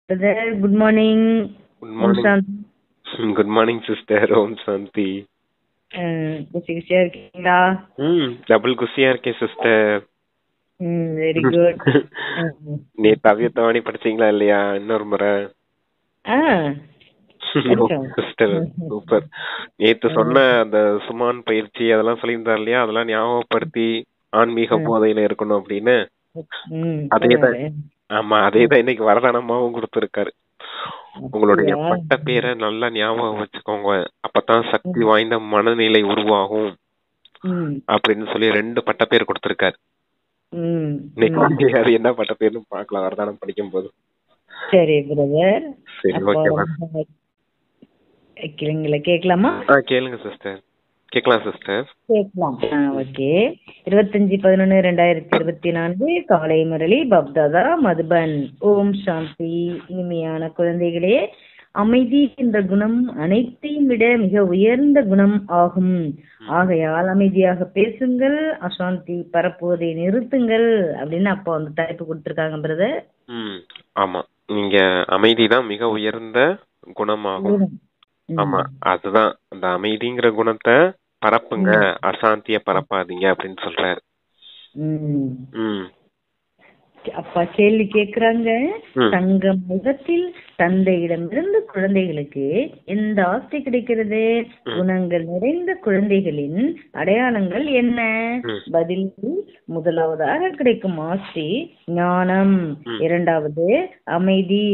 Brother, good morning. Good Om morning. Shanti. Good morning sister. ஓம் சாந்தி. குஷியா இருக்கீங்களா? டபுள் குஷியா இருக்கேன் சிஸ்டர். Very good. நேத்து அவ்யத்தவாணி படிச்சீங்களா இல்லையா? இன்னொரு முறை சிஸ்டர் சூப்பர். நேத்து சொன்ன அந்த சுமான் பயிற்சி அதெல்லாம் சொல்லியிருந்தார் இல்லையா? அதெல்லாம் ஞாபகப்படுத்தி ஆன்மீக போதையில இருக்கணும் அப்படின்னு. அதேதான். ஆமா, அதேதான் இன்னைக்கு வரதானமாவும் கொடுத்திருக்காரு. உங்களுடைய பட்ட பேரை நல்லா ஞாபகம் வச்சுக்கோங்க, அப்பதான் சக்தி வாய்ந்த மனநிலை உருவாகும் அப்படின்னு சொல்லி 2 பட்ட பேர் கொடுத்திருக்காரு. அது என்ன பட்ட பேர்னு பாக்கலாம் வரதானம் படிக்கும் போது. சரி பிரதர். சரி, ஓகேவா? கேட்கலாமா? கேளுங்க சிஸ்டர். கேட்கலாம் சிஸ்டர். கேட்கலாம். ஓகே. 25/11/2024 காலை முரளி பப்தாதா மதுபன். ஓம் சாந்தி. இனிமையான குழந்தைகளே, அமைதி என்ற குணம் அனைத்தையும் விட மிக உயர்ந்த குணம் ஆகும். ஆகையால் அமைதியாக பேசுங்கள், அசாந்தி பரப்புவதை நிறுத்துங்கள் அப்படின்னு அப்பா வந்து தலைப்பு கொடுத்திருக்காங்க பிரதர். ஆமா, நீங்க அமைதிதான் மிக உயர்ந்த குணமாகும். ஆமா, அதுதான் அந்த அமைதிங்கிற குணத்தை பரப்புங்க, அசாந்திய பரப்பாதீங்க அப்படின்னு சொல்றாரு. அப்பா கேள்வி கேக்குறாங்க. தங்க முகத்தில் தந்தையிடமிருந்து குழந்தைகளுக்கு எந்த ஆஸ்தி கிடைக்கிறது? குணங்கள் நிறைந்த குழந்தைகளின் அடையாளங்கள் என்ன? பதில், முதலாவதாக கிடைக்கும் ஆஸ்தி ஞானம், இரண்டாவது அமைதி,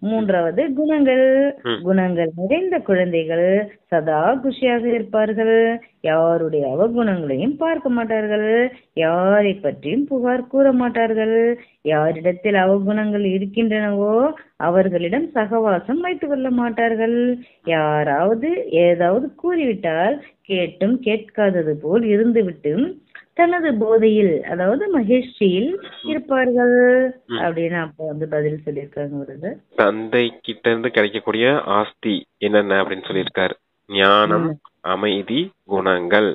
மூன்றாவது குணங்கள். குணங்கள் நிறைந்த குழந்தைகள் சதா குஷியாக இருப்பார்கள். யாருடைய அவகுணங்களையும் பார்க்க மாட்டார்கள். யாரை பற்றியும் புகார் கூற மாட்டார்கள். யாரிடத்தில் அவகுணங்கள் இருக்கின்றனவோ அவர்களிடம் சகவாசம் வைத்துக் கொள்ள மாட்டார்கள். யாராவது ஏதாவது கூறிவிட்டால் கேட்டும் கேட்காதது போல் இருந்துவிட்டு தனது போதையில், அதாவது மகிழ்ச்சியில் இருப்பார்கள் அப்படின்னு அப்ப வந்து பதில் சொல்லியிருக்காங்க. தந்தை கிட்ட இருந்து கிடைக்கக்கூடிய ஆஸ்தி என்னென்ன அப்படின்னு சொல்லியிருக்காரு. ஞானம், அமைதி, குணங்கள்.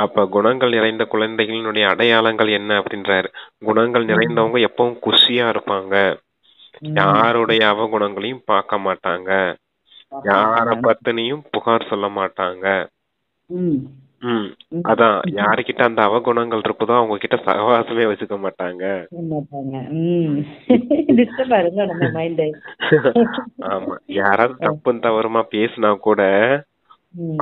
அப்ப குணங்கள் நிறைந்த குழந்தைகளினுடைய அடையாளங்கள் என்ன அப்படின்றாரு. குணங்கள் நிறைந்தவங்க எப்பவும் குஷியா இருப்பாங்க. யாருடைய அவகுணங்களையும் பார்க்க மாட்டாங்க. யார பத்தினியும் புகார் சொல்ல மாட்டாங்க. அதான், யாருக்கிட்ட அந்த அவகுணங்கள் இருக்குதோ அவங்க கிட்ட சகவாசமே வச்சுக்க மாட்டாங்க. ஆமா, யாராவது தப்புன்னு தவறுமா பேசினா கூட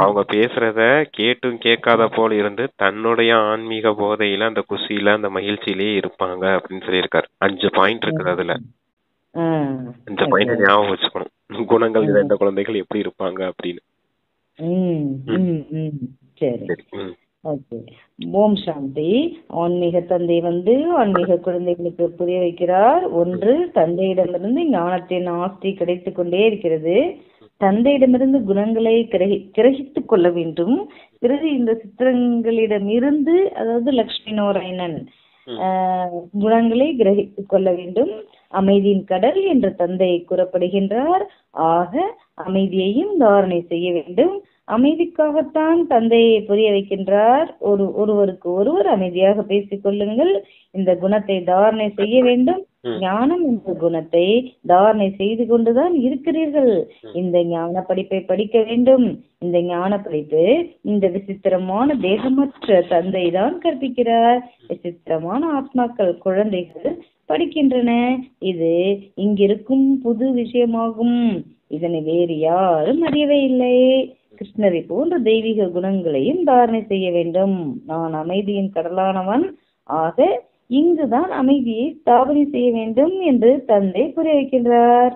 அவங்க பேசுறத கேட்டும் கேட்காத போல இருந்து தன்னுடைய ஆன்மீக போதையில அந்த குஷியில அந்த மகிழ்ச்சியிலேயே இருப்பாங்க அப்படின்னு சொல்லியிருக்காரு. 5 பாயிண்ட் இருக்குது அதுல. 5 பாயிண்ட் ஞாபகம் வச்சுக்கணும். குணங்கள் நிறைந்த குழந்தைகள் எப்படி இருப்பாங்க அப்படின்னு. ஓம் சாந்தி. ஆன்மீக தந்தை வந்து ஆன்மீக குழந்தைகளுக்கு புரிய வைக்கிறார். ஒன்று, தந்தையிடமிருந்து ஞானத்தின் ஆஸ்தி கிடைத்துக் கொண்டே இருக்கிறது. தந்தையிடமிருந்து குணங்களை கிரகித்துக் கொள்ள வேண்டும். பிறகு இந்த சித்திரங்களிடம் இருந்து, அதாவது லட்சுமி நாராயணன் குணங்களை கிரகித்துக் கொள்ள வேண்டும். அமைதியின் கடல் என்று தந்தை கூறப்படுகின்றார். ஆக அமைதியையும் தாரணை செய்ய வேண்டும். அமைதிக்காகத்தான் தந்தையை புரிய வைக்கின்றார். ஒருவருக்கு ஒருவர் அமைதியாக பேசிக் கொள்ளுங்கள். இந்த குணத்தை தாரணை செய்ய வேண்டும். ஞானம் என்ற குணத்தை தாரணை செய்து கொண்டுதான் இருக்கிறீர்கள். இந்த ஞான படிப்பை படிக்க வேண்டும். இந்த ஞான படிப்பு இந்த விசித்திரமான தேகமற்ற தந்தை தான் கற்பிக்கிறார். விசித்திரமான ஆத்மாக்கள் குழந்தைகள் படிக்கின்றன. இது இங்கிருக்கும் புது விஷயமாகும். இதனை வேறு யாரும் அறியவே இல்லை. கிருஷ்ணரை போன்ற தெய்வீக குணங்களையும் தாரணை செய்ய வேண்டும். நான் அமைதியின் கடலானவன். ஆக இங்குதான் அமைதியை ஸ்தாபனை செய்ய வேண்டும் என்று தந்தை புரிய வைக்கின்றார்.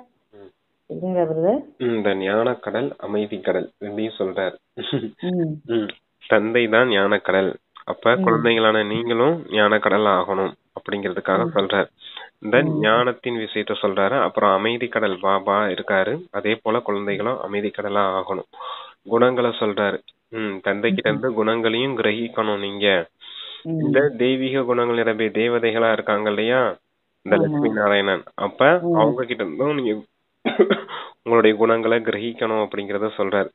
இந்த ஞான கடல், அமைதி கடல் ரெண்டையும் சொல்றார். தந்தை தான் ஞான கடல். அப்ப குழந்தைகளான நீங்களும் ஞான கடல் ஆகணும் அப்படிங்கிறதுக்காக சொல்றாரு. இந்த ஞானத்தின் விஷயத்த சொல்றாரு. அப்புறம் அமைதி கடல் பாபா இருக்காரு. அதே போல குழந்தைகளும் அமைதி கடலா ஆகணும். குணங்களை சொல்றாரு. தந்தை கிட்ட இருந்து குணங்களையும் கிரகிக்கணும். நீங்க இந்த தெய்வீக குணங்கள் நிரம்பிய தேவதைகளா இருக்காங்க இல்லையா, இந்த லட்சுமி நாராயணன். அப்ப அவங்க கிட்ட இருந்தும் நீங்க உங்களுடைய குணங்களை கிரகிக்கணும் அப்படிங்கறத சொல்றாரு.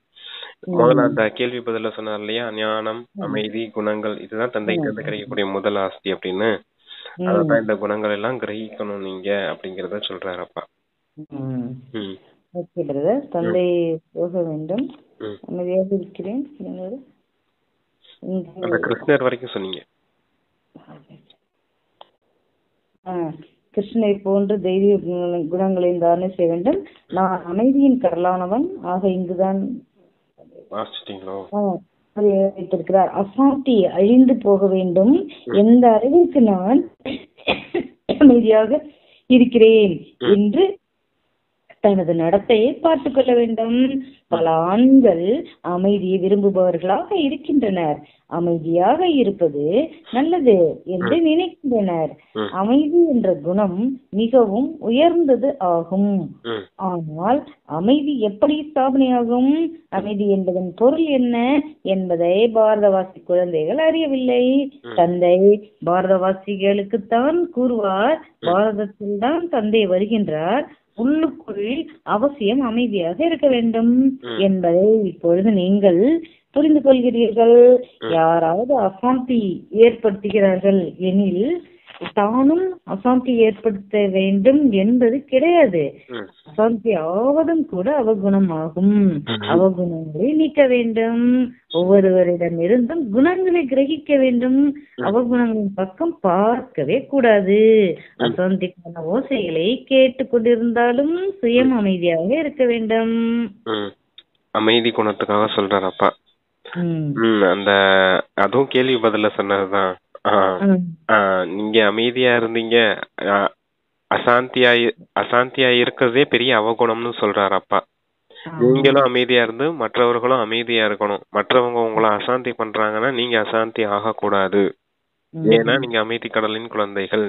முதல்ல அந்த கேள்வி பதில சொன்னார் இல்லையா, ஞானம், அமைதி, குணங்கள், இதுதான் தந்தை கிட்ட இருந்து கிடைக்கக்கூடிய முதல் ஆஸ்தி அப்படின்னு. அதான் இந்த குணங்கள் எல்லாம் கிரகிக்கணும் நீங்க அப்படிங்கறத சொல்றாரு அப்பா. ம். ம் ஓகே பிரதர். தந்தை போக வேண்டும். ம் அமைதியாக இருக்கிறேன். என்னோட இங்கு அந்த கிருஷ்ணர் வரைக்கும் சொன்னீங்க. கிருஷ்ணனை போன்று தெய்வீக குணங்களையும் தானே செய்ய வேண்டும். நான் அமைதியின் கடலானவன் ஆக இங்குதான் வாசிச்சிட்டீங்களோ? வைத்திருக்கிறார். அசாந்தி அழிந்து போக வேண்டும். எந்த அளவிற்கு நான் அமைதியாக இருக்கிறேன் என்று தனது நடத்தையை பார்த்துக் கொள்ள வேண்டும். பல ஆண்கள் அமைதியை விரும்புபவர்களாக இருக்கின்றனர். அமைதியாக இருப்பது நல்லது என்று நினைக்கின்றனர். அமைதி என்ற குணம் மிகவும் உயர்ந்தது ஆகும். ஆனால் அமைதி எப்படி ஸ்தாபனையாகும்? அமைதி என்பதன் பொருள் என்ன என்பதை பாரதவாசி குழந்தைகள் அறியவில்லை. தந்தை பாரதவாசிகளுக்குத்தான் கூறுவார், பாரதத்தில் தான் தந்தை வருகின்றார், உள்ளுக்குள் அவசியம் அமைதியாக இருக்க வேண்டும் என்பதை இப்பொழுது நீங்கள் புரிந்து கொள்கிறீர்கள். யாராவது அசாந்தி ஏற்படுத்துகிறார்கள் எனில் தானும் அசாந்தி ஏற்படுத்த வேண்டும் என்பது கிடையாது. அசாந்தி ஆவதும் கூட அவகுணமாகும். அவகுணங்களை நீக்க வேண்டும். ஒவ்வொருவரிடம் இருந்தும் குணங்களை கிரகிக்க வேண்டும். அவகுணங்களின் பக்கம் பார்க்கவே கூடாது. அசாந்திக்கான ஓசைகளை கேட்டுக் கொண்டிருந்தாலும் சுயம் அமைதியாக இருக்க வேண்டும். அமைதி குணத்துக்காக சொல்றாரு அப்பா. அந்த அதுவும் கேள்வி பதில சொன்னதுதான். நீங்க அமைதியா இருந்தீங்க, அசாந்தியா இருக்கிறதே பெரிய அவகுணம்னு சொல்றாரு அப்பா. நீங்களும் அமைதியா இருந்து மற்றவர்களும் அமைதியா இருக்கணும். மற்றவங்க உங்களை அசாந்தி பண்றாங்கன்னா நீங்க அசாந்தி ஆகக்கூடாது. ஏன்னா நீங்க அமைதி கடலின் குழந்தைகள்.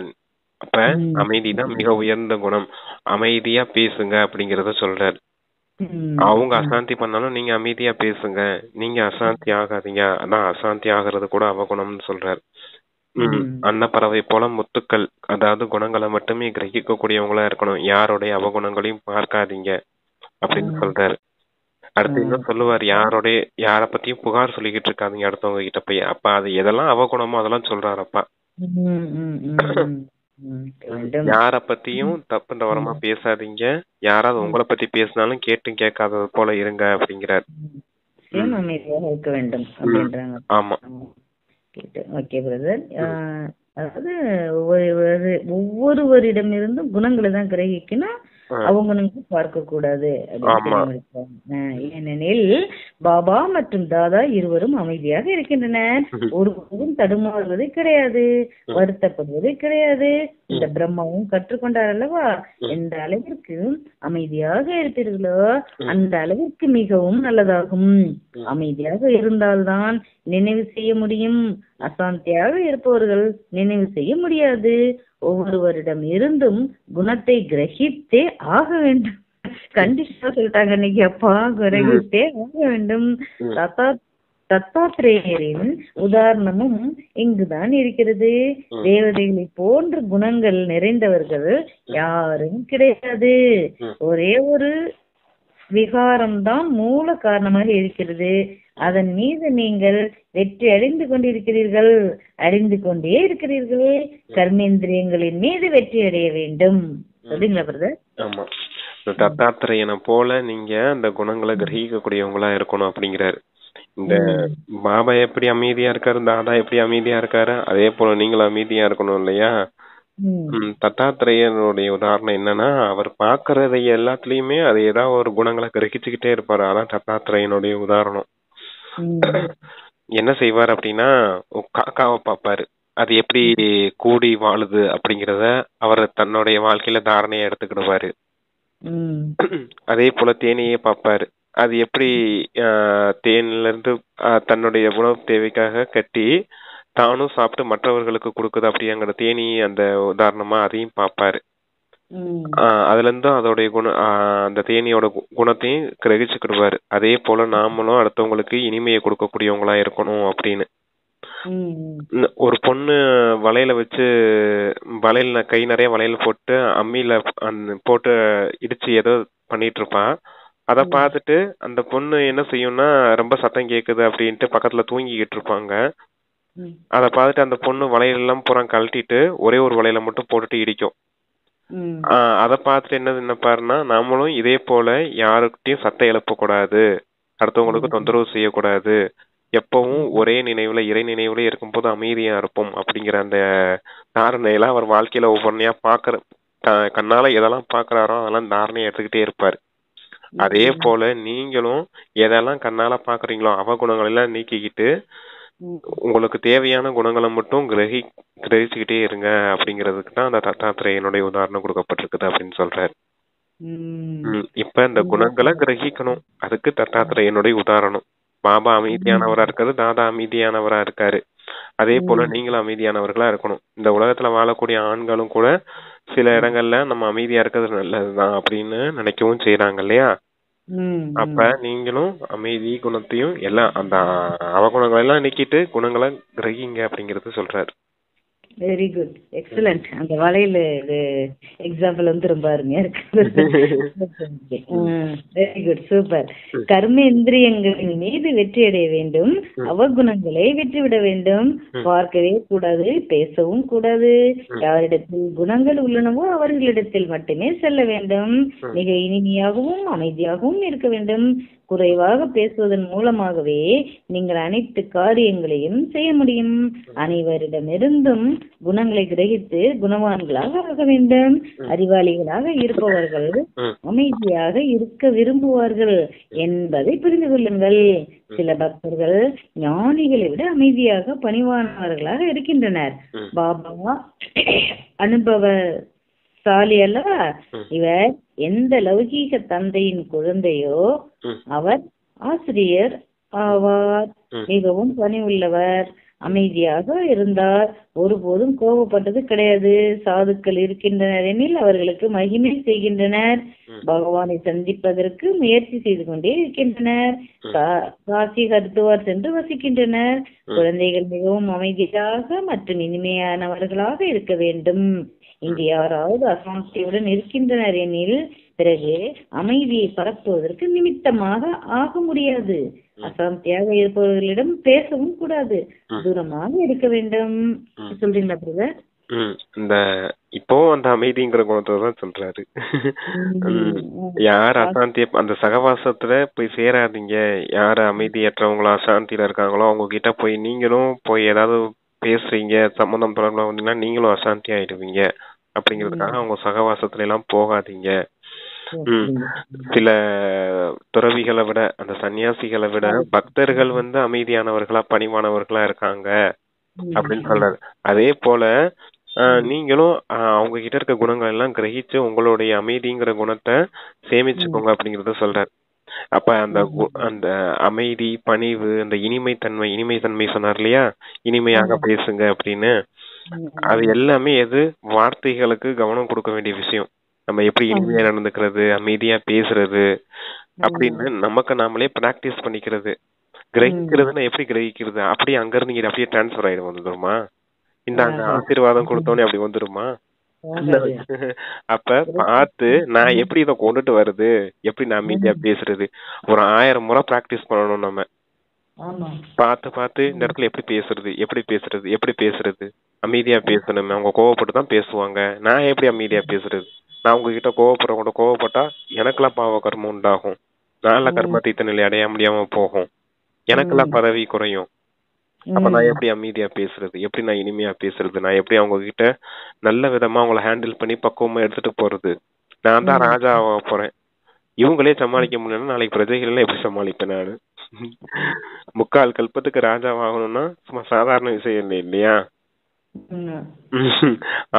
அப்ப அமைதிதான் மிக உயர்ந்த குணம். அமைதியா பேசுங்க அப்படிங்கறத சொல்றாரு. அவங்க அசாந்தி பண்ணாலும் நீங்க அமைதியா பேசுங்க, நீங்க அசாந்தி ஆகாதீங்க. அதான் அசாந்தி ஆகிறது கூட அவகுணம்னு சொல்றாரு. அன்னப்பறவை போல முத்துக்கள், அதாவது குணங்களை மட்டுமே கிரகிக்க கூடியவங்களா இருக்கணும். யாருடைய அவகுணங்களையும் பார்க்காதீங்க அப்படின்னு சொல்றாரு. அடுத்து என்ன சொல்லுவார், யார பத்தியும் புகார் சொல்லிக்கிட்டு இருக்காதீங்க அடுத்தவங்க கிட்ட போய். அப்ப அது எதெல்லாம் அவகுணமோ அதெல்லாம் சொல்றாருப்பா. யார பத்தியும் தப்பு தவறமா பேசாதீங்க. யாராவது உங்களை பத்தி பேசினாலும் கேட்டும் கேட்காதது போல இருங்க அப்படிங்கிறார். இருக்க வேண்டும் அப்படின்றாங்க. ஆமா. Okay brother. அதாவது ஒவ்வொருவரிடமிருந்தும் குணங்களை தான் கிரகிக்கணும், அவங்க பார்க்க கூடாது. ஏனெனில் பாபா மற்றும் தாதா இருவரும் அமைதியாக இருக்கின்றனர். ஒருவரும் தடுமாறுவது கிடையாது, வருத்தப்படுவது கிடையாது. இந்த பிரம்மாவும் கற்றுக்கொண்டார் அல்லவா? எந்த அளவிற்கு அமைதியாக இருப்பீர்களோ அந்த அளவிற்கு மிகவும் நல்லதாகும். அமைதியாக இருந்தால்தான் நினைவு செய்ய முடியும். அசாந்தியாக இருப்பவர்கள் நினைவு செய்ய முடியாது. ஒவ்வொருவரிடம் இருந்தும் குணத்தை கிரகித்தே ஆக வேண்டும். கண்டிஷனா சொல்லிட்டாங்க இன்னைக்கு அப்பா, கிரகித்தே ஆக வேண்டும். தத்தாத்திரேயரின் உதாரணமும் இங்குதான் இருக்கிறது. தேவதைகளை போன்ற குணங்கள் நிறைந்தவர்கள் யாரும் கிடையாது. ஒரே ஒரு விகாரம்தான் மூல காரணமாக இருக்கிறது. அதன் மீது நீங்கள் வெற்றி அடைந்து கொண்டிருக்கிறீர்கள், அடைந்து கொண்டே இருக்கிறீர்கள். கர்மேந்திரியங்களின் மீது வெற்றி அடைய வேண்டும். சொல்றீங்களா பிரதர்? ஆமா, தத்தாத்திரேயனை போல நீங்க அந்த குணங்களை கிரகிக்க கூடியவங்களா இருக்கணும் அப்படிங்கிறாரு. இந்த பாபா எப்படி அமைதியா இருக்காரு, தாதா எப்படி அமைதியா இருக்காரு, அதே போல நீங்களும் அமைதியா இருக்கணும் இல்லையா? தத்தாத்திரேயனுடைய உதாரணம் என்னன்னா, அவர் பாக்குறதை எல்லாத்துலயுமே அது ஏதாவது ஒரு குணங்களை கிரகிச்சுக்கிட்டே இருப்பாரு. அதான் தத்தாத்திரேயனுடைய உதாரணம். என்ன செய்வார் அப்படின்னா, காக்காவை பார்ப்பாரு, அது எப்படி கூடி வாழுது அப்படிங்கறத அவர் தன்னுடைய வாழ்க்கையில தாரணையா எடுத்துக்கிடுவாரு. அதே போல தேனியே பார்ப்பாரு, அது எப்படி தேன்ல இருந்து தன்னுடைய உணவு தேவைக்காக கட்டி தானும் சாப்பிட்டு மற்றவர்களுக்கு கொடுக்குது அப்படிங்கிற தேனி அந்த உதாரணமா அதையும் பார்ப்பாரு. அதுல இருந்தும் அதோடைய அந்த தேனியோட குணத்தையும் கிரகிச்சுக்கிடுவாரு. அதே போல நாமளும் அடுத்தவங்களுக்கு இனிமையை கொடுக்கக்கூடியவங்களா இருக்கணும் அப்படின்னு. ஒரு பொண்ணு வளையல வச்சு, வளையல் கை நிறைய வளையல் போட்டு அம்மியில போட்டு இடிச்சு ஏதோ பண்ணிட்டு இருப்பான். அத பார்த்துட்டு அந்த பொண்ணு என்ன செய்யும்னா, ரொம்ப சத்தம் கேக்குது அப்படின்ட்டு பக்கத்துல தூங்கிக்கிட்டு இருப்பாங்க. அத பார்த்துட்டு அந்த பொண்ணு வளையல் எல்லாம் பூரா கழட்டிட்டு ஒரே ஒரு வளையல மட்டும் போட்டுட்டு இடிக்கும். ம். அத பார்த்துட்டு என்ன நினைப்பாருன்னா, நாமளும் இதே போல யாருக்கிட்டையும் சத்தம் எழுப்பக்கூடாது, அடுத்தவங்களுக்கு தொந்தரவு செய்யக்கூடாது, எப்பவும் ஒரே நினைவுல இறை நினைவுல இருக்கும்போது அமைதியா இருப்போம் அப்படிங்கிற அந்த தாரணையெல்லாம் அவர் வாழ்க்கையில ஒவ்வொன்றையா கண்ணால எதெல்லாம் பாக்குறாரோ அதெல்லாம் தாரணையை எடுத்துக்கிட்டே இருப்பாரு. அதே போல நீங்களும் எதெல்லாம் கண்ணால பாக்குறீங்களோ அவகுணங்கள் எல்லாம் நீக்கிக்கிட்டு உங்களுக்கு தேவையான குணங்களை மட்டும் கிரகிச்சுக்கிட்டே இருங்க அப்படிங்கிறதுக்கு தான் அந்த தத்தாத்திரேயனுடைய உதாரணம் கொடுக்கப்பட்டிருக்குது அப்படின்னு சொல்றாரு. இப்ப இந்த குணங்களை கிரகிக்கணும், அதுக்கு தத்தாத்திரேயனுடைய உதாரணம். பாபா அமைதியானவரா இருக்காரு, தாதா அமைதியானவரா இருக்காரு, அதே போல நீங்களும் அமைதியானவர்களா இருக்கணும். இந்த உலகத்துல வாழக்கூடிய ஆண்களும் கூட சில இடங்கள்ல நம்ம அமைதியா இருக்கிறது நல்லதுதான் அப்படின்னு நினைக்கவும் செய்யறாங்க இல்லையா? அப்ப நீங்களும் அமைதி குணத்தையும் எல்லாம் அந்த அவகுணங்களை எல்லாம் நீக்கிட்டு குணங்களை கிரகிங்க அப்படிங்கறது சொல்றாரு. Very good, excellent. அந்த வலையில எக்ஸாம்பிள் வந்து ரொம்ப அருமையா இருக்கு. Very good, super. கர்மேந்திரியங்களின் மீது வெற்றி அடைய வேண்டும், அவகுணங்களை வெற்றிவிட வேண்டும். பார்க்கவே கூடாது, பேசவும் கூடாது. யாரிடத்தில் குணங்கள் உள்ளனவோ அவர்களிடத்தில் மட்டுமே செல்ல வேண்டும். மிக இனிமையாகவும் அமைதியாகவும் இருக்க வேண்டும். குறைவாக பேசுவதன் மூலமாகவே நீங்கள் அனைத்து காரியங்களையும் செய்ய முடியும். அனைவரிடமிருந்தும் குணங்களை கிரகித்து குணவான்களாக ஆக வேண்டும். அறிவாளிகளாக இருப்பவர்கள் அமைதியாக இருக்க விரும்புவார்கள் என்பதை புரிந்து கொள்ளுங்கள். சில பக்தர்கள் ஞானிகளை விட அமைதியாக பணிவானவர்களாக இருக்கின்றனர். பாபா அனுபவசாலி அல்லவா? இவர் எந்த லௌகீக தந்தையின் குழந்தையோ அவர் ஆசிரியர் ஆவார். மிகவும் பணிவுள்ளவர், அமைதியாக இருந்தார், ஒருபோதும் கோபப்பட்டது கிடையாது. சாதுக்கள் இருக்கின்றனர் எனில் அவர்களுக்கு மகிமை செய்கின்றனர். பகவானை சந்திப்பதற்கு முயற்சி செய்து கொண்டே இருக்கின்றனர். காசி ஹரித்துவார் சென்று வசிக்கின்றனர். குழந்தைகள் மிகவும் அமைதியாக மற்றும் இனிமையானவர்களாக இருக்க வேண்டும். இங்கு யாராவது அசாந்தியுடன் இருக்கின்றனர் எனில் பிறகு அமைதியை பரப்புவதற்கு நிமித்தமாக ஆக முடியாது. அசாந்தியாக இருப்பவர்களிடம் பேசவும் கூடாது, தூரமாக இருக்க வேண்டும். சொல்றீங்களா பிரதர்? இந்த இப்போ அந்த அமைதிங்கிற குணத்தை தான் சொல்றாரு. யார் அசாந்திய அந்த சகவாசத்துல போய் சேராதீங்க. யாரு அமைதியற்றவங்களோ அசாந்தியில இருக்காங்களோ அவங்க கிட்ட போய் நீங்களும் போய் ஏதாவது பேசுறீங்க, சம்பந்தம் தொடர்பா வந்தீங்கன்னா நீங்களும் அசாந்தி ஆயிடுவீங்க. அப்படிங்கிறதுக்காக அவங்க சகவாசத்துல எல்லாம் போகாதீங்க. சில துறவிகளை விட அந்த சன்னியாசிகளை விட பக்தர்கள் வந்து அமைதியானவர்களா பணிவானவர்களா இருக்காங்க அப்படின்னு சொல்றாரு. அதே போல நீங்களும் அவங்க கிட்ட இருக்க குணங்கள் எல்லாம் கிரகிச்சு உங்களுடைய அமைதிங்கிற குணத்தை சேமிச்சுக்கோங்க அப்படிங்கறத சொல்றாரு. அப்ப அந்த அமைதி, பணிவு, அந்த இனிமை தன்மை சொன்னார் இல்லையா, இனிமையாக பேசுங்க அப்படின்னு. அது எல்லாமே வார்த்தைகளுக்கு கவனம் கொடுக்க வேண்டிய விஷயம். நம்ம எப்படி இனிமையா நடந்துக்கிறது, அமைதியா பேசுறது அப்படின்னு நமக்கு நாமளே பிராக்டிஸ் பண்ணிக்கிறது. கிரகிக்கிறதுன்னா எப்படி கிரகிக்கிறது, அப்படியே அங்க இருந்து அப்படியே டிரான்ஸ்பர் ஆயிடும். வந்துருமா இந்த அங்க ஆசீர்வாதம் கொடுத்தோன்னே அப்படி வந்துருமா? அப்ப பார்த்து நான் எப்படி இதை கொண்டுட்டு வருது, எப்படி நான் அமைதியா பேசுறது, ஒரு 1000 முறை பிராக்டிஸ் பண்ணணும். நம்ம பார்த்து இந்த இடத்துல எப்படி பேசுறது அமைதியா பேசணும். அவங்க கோவப்பட்டு தான் பேசுவாங்க, நான் எப்படி அமைதியா பேசுறது? நான் உங்ககிட்ட கோவப்பட்டா எனக்கெல்லாம் பாவ கர்மம் உண்டாகும், நான் கர்மத்தீத்த நிலை அடைய முடியாம போகும், எனக்கெல்லாம் பதவி குறையும். அப்ப நான் எப்படி அமைதியா பேசுறது, எப்படி நான் இனிமையா பேசுறது, நான் எப்படி அவங்க கிட்ட நல்ல விதமா அவங்கள ஹேண்டில் பண்ணி பக்குவமா எடுத்துட்டு போறது? நான் தான் ராஜா ஆக போறேன், இவங்களே சமாளிக்க முடியலன்னா நாளைக்கு பிரஜைகள் எல்லாம் எப்படி சமாளிப்பேன் நானு? 3/4 கல்பத்துக்கு ராஜாவாகணும்னா சும்மா சாதாரண விஷயம் இல்லை இல்லையா?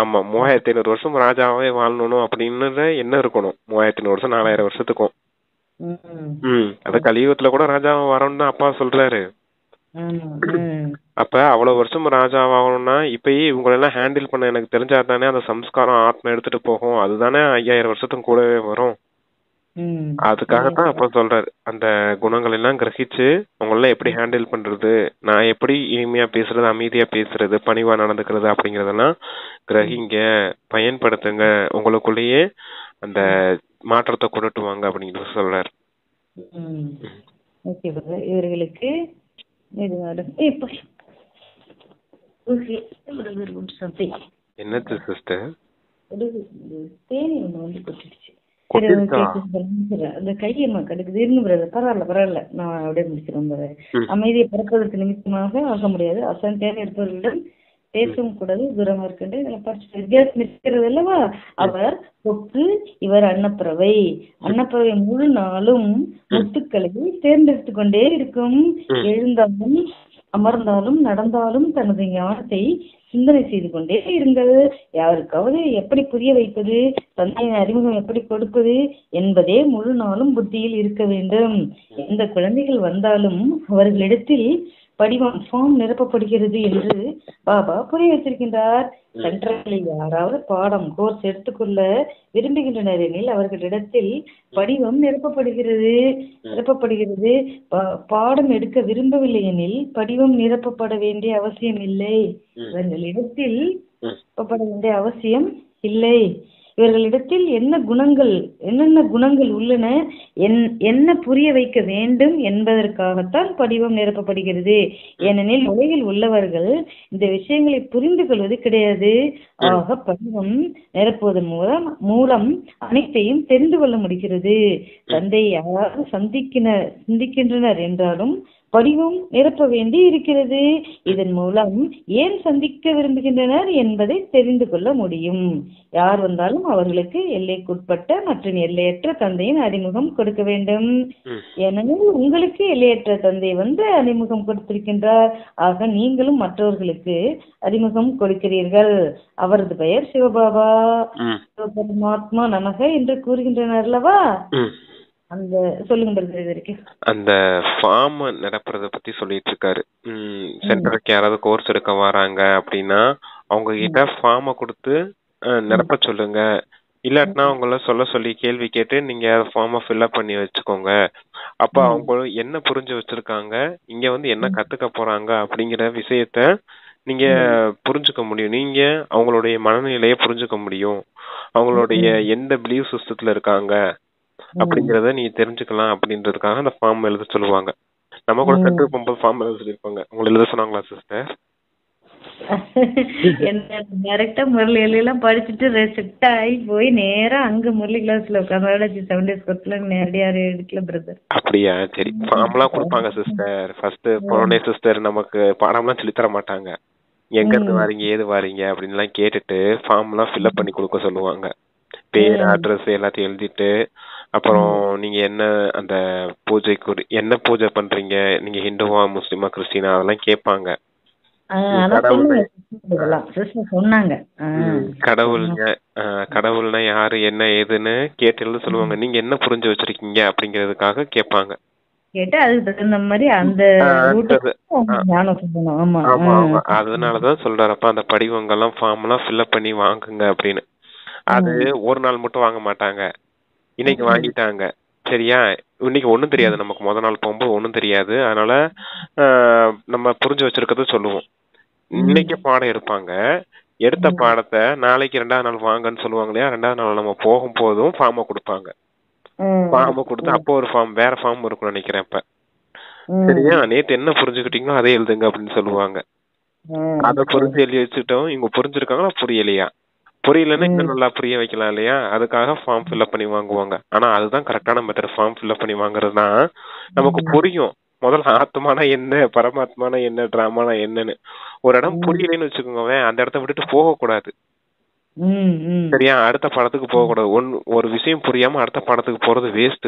ஆமா, 3500 வருஷம் ராஜாவே வாழணும் அப்படின்னு என்ன இருக்கணும்? 3500 வருஷம் 4000 வருஷத்துக்கும். அத கலியுகத்துல கூட ராஜாவா வரணும்னு தான் அப்பா சொல்றாரு. அப்ப அவ்வளவு வருஷம் ராஜாவாகணும்னா இப்பயே இவங்களெல்லாம் ஹேண்டில் பண்ண எனக்கு தெரிஞ்சா தானே அந்த சம்ஸ்காரம் ஆத்மா எடுத்துட்டு போகும். அதுதானே 5000 வருஷத்துக்கு கூடவே வரும். அதுக்காகத்தான் அப்ப சொல்றாரு, அந்த குணங்கள் எல்லாம் கிரகிச்சு உங்களெல்லாம் எப்படி ஹேண்டில் பண்றது, நான் எப்படி இனிமையா பேசுறது, அமைதியா பேசுறது, பணிவா நடந்துக்கிறது அப்படிங்கறதெல்லாம் கிரகிங்க, பயன்படுத்துங்க, உங்களுக்குள்ளேயே அந்த மாற்றத்தை கொண்டுட்டு வாங்க அப்படிங்கறது சொல்றாரு. இவர்களுக்கு என்னது சிஸ்டர்? ஒரு தேனி ஒண்ணு வந்து கொட்டிடுச்சு. சரி அந்த கையம்மா கடுக்குது, இருங்க பிரதர், பரவாயில்ல நான் அப்படியே முடிச்சிடும். அமைதியை பிறப்பதற்கு நிமித்தமாக ஆக முடியாது, அசந்தேன் இருப்பவர்களிடம் பேசவும் கூடாது, தூரமா இருக்கின்ற இதெல்லாம் படிச்சு வித்தியாசம் இருக்கிறது அல்லவா. அவர் கொக்கு, இவர் அன்னப்பறவை. அன்னப்பறவை முழு நாளும் முத்துக்களை தேர்ந்தெடுத்து கொண்டே இருக்கும். எழுந்தாலும் அமர்ந்தாலும் நடந்தாலும் தனது ஞானத்தை சிந்தனை செய்து கொண்டே இருங்கள். யாருக்காவது எப்படி புரிய வைப்பது, தந்தையின் அறிமுகம் எப்படி கொடுப்பது என்பதே முழு நாளும் புத்தியில் இருக்க வேண்டும். எந்த குழந்தைகள் வந்தாலும் அவர்களிடத்தில் படிவம் ஃபார்ம் நிரப்பப்படுகிறது என்று பாபா புரிய வைத்திருக்கின்றார். சென்டர்களில் யாராவது பாடம் கோர்ஸ் எடுத்துக்கொள்ள விரும்புகின்றனர் எனில் அவர்களிடத்தில் படிவம் நிரப்பப்படுகிறது. பாடம் எடுக்க விரும்பவில்லை எனில் படிவம் நிரப்பப்பட வேண்டிய அவசியம் இல்லை. இவர்களிடத்தில் நிரப்பப்பட வேண்டிய அவசியம் இல்லை. இவர்களிடத்தில் என்னென்ன குணங்கள் உள்ளன, என்ன புரிய வைக்க வேண்டும் என்பதற்காகத்தான் படிவம் நிரப்பப்படுகிறது. ஏனெனில் உலகில் உள்ளவர்கள் இந்த விஷயங்களை புரிந்து கொள்வது கிடையாது. ஆக படிவம் நிரப்புவதன் மூலம் அனைத்தையும் தெரிந்து கொள்ள முடிகிறது. தந்தை யாராவது சிந்திக்கின்றனர் என்றாலும் படிவம் நிரப்ப வேண்டி இருக்கிறது. இதன் மூலம் ஏன் சந்திக்க விரும்புகின்றனர் என்பதை தெரிந்து கொள்ள முடியும். யார் வந்தாலும் அவர்களுக்கு எல்லைக்குட்பட்ட மற்றும் எல்லையற்ற தந்தையின் அறிமுகம் கொடுக்க வேண்டும். ஏனெனில் உங்களுக்கு எல்லையற்ற தந்தை வந்து அறிமுகம் கொடுத்திருக்கின்றார். ஆக நீங்களும் மற்றவர்களுக்கு அறிமுகம் கொடுக்கிறீர்கள். அவரது பெயர் சிவபாபா, சிவபரமாத்மா நமக என்று கூறுகின்றனர் அல்லவா. அந்த சொல்லுங்க வரைக்கும் அந்த ஃபார்ம் நிரப்புறத பத்தி சொல்லிட்டு இருக்காரு. சென்டருக்கு யாராவது கோர்ஸ் எடுக்க வராங்க அப்படின்னா அவங்க கிட்ட ஃபார்மை கொடுத்து நிரப்ப சொல்லுங்க. இல்லாட்டினா அவங்கள சொல்லி கேள்வி கேட்டு நீங்க ஃபார்மை ஃபில்அப் பண்ணி வச்சுக்கோங்க. அப்ப அவங்க என்ன புரிஞ்சு வச்சிருக்காங்க, இங்க வந்து என்ன கத்துக்க போறாங்க அப்படிங்கிற விஷயத்த நீங்க புரிஞ்சுக்க முடியும். நீங்க அவங்களுடைய மனநிலையை புரிஞ்சுக்க முடியும். அவங்களுடைய எந்த பிலீவ் சிஸ்டத்துல இருக்காங்க அப்படிங்கறத நீ தெரிஞ்சுக்கலாம் அப்படின்றதுக்காக அந்த ஃபார்ம் எழுத சொல்லுவாங்க. நம்ம கூட சென்டர் போகும்போது ஃபார்ம் எழுத சொல்லிருப்பாங்க. உங்களை எழுத சொன்னாங்களா சிஸ்டர்? டைரக்டா முரளி எல்லாம் படிச்சுட்டு ரெஸ்ட் ஆகி போய் நேரா அங்க முரளி கிளாஸ்ல உட்காந்து 7 days கோர்ஸ்ல நேரடியா எடுக்கல பிரதர். அப்படியா? சரி. ஃபார்ம் எல்லாம் கொடுப்பாங்க சிஸ்டர். ஃபர்ஸ்ட் போனே சிஸ்டர் நமக்கு பாடம் எல்லாம் சொல்லி தர மாட்டாங்க. எங்க இருந்து வாரீங்க, ஏது வாரீங்க அப்படின்னு எல்லாம் கேட்டுட்டு ஃபார்ம் எல்லாம் ஃபில்அப் பண்ணி கொடுக்க சொல்லுவாங்க. பேர், அட்ரஸ் எல்லாத்தையும் எழுதிட்டு, அப்புறம் நீங்க என்ன அந்த பூஜைக்கு என்ன பூஜை பண்றீங்க, நீங்க ஹிந்துவா முஸ்லிமா கிறிஸ்டினா அதெல்லாம் கேட்பாங்க. கடவுள்னா யாரு என்ன ஏதுன்னு கேட்டு எழுத சொல்லுவாங்க. நீங்க என்ன புரிஞ்சு வச்சிருக்கீங்க அப்படிங்கறதுக்காக கேட்பாங்க. அதனாலதான் சொல்றாரப்ப அந்த படிவங்கள்லாம் ஃபார்ம் எல்லாம் ஃபில்அப் பண்ணி வாங்குங்க அப்படின்னு. அது ஒரு நாள் மட்டும் வாங்க மாட்டாங்க. இன்னைக்கு வாங்கிட்டாங்க சரியா, இன்னைக்கு ஒண்ணும் தெரியாது நமக்கு. முதல் நாள் போகும்போது ஒண்ணும் தெரியாது. அதனால நம்ம புரிஞ்சு வச்சிருக்கத சொல்லுவோம். இன்னைக்கு பாடம் எடுப்பாங்க. எடுத்த பாடத்தை நாளைக்கு 2வது நாள் வாங்கன்னு சொல்லுவாங்க இல்லையா. 2வது நாள் நம்ம போகும் போதும் ஃபார்மை கொடுப்பாங்க. ஃபார்மை கொடுத்து அப்போ ஒரு ஃபார்ம், வேற ஃபார்ம் இருக்கும்னு நினைக்கிறேன் இப்ப. சரியா, நேத்து என்ன புரிஞ்சுக்கிட்டீங்களோ அதே எழுதுங்க அப்படின்னு சொல்லுவாங்க. அதை புரிஞ்சு எழுதி வச்சுட்டோம். இவங்க புரிஞ்சிருக்காங்களா புரியலையா, புரியலன்னா இன்னும் நல்லா புரிய வைக்கலாம் இல்லையா. அதுக்காக ஃபார்ம் ஃபில்அப் பண்ணி வாங்குவாங்க. ஆனா அதுதான் கரெக்டான மெத்தட். ஃபார்ம் ஃபில்அப் பண்ணி வாங்குறதுனா நமக்கு புரியும். முதல்ல ஆத்மானா என்ன, பரமாத்மானா என்ன, டிராமானா என்னன்னு ஒரு இடம் புரியலன்னு வச்சுக்கோங்க, அந்த இடத்த விட்டுட்டு போக கூடாது. சரியா, அடுத்த படத்துக்கு போக கூடாது. ஒரு விஷயம் புரியாம அடுத்த படத்துக்கு போறது வேஸ்ட்.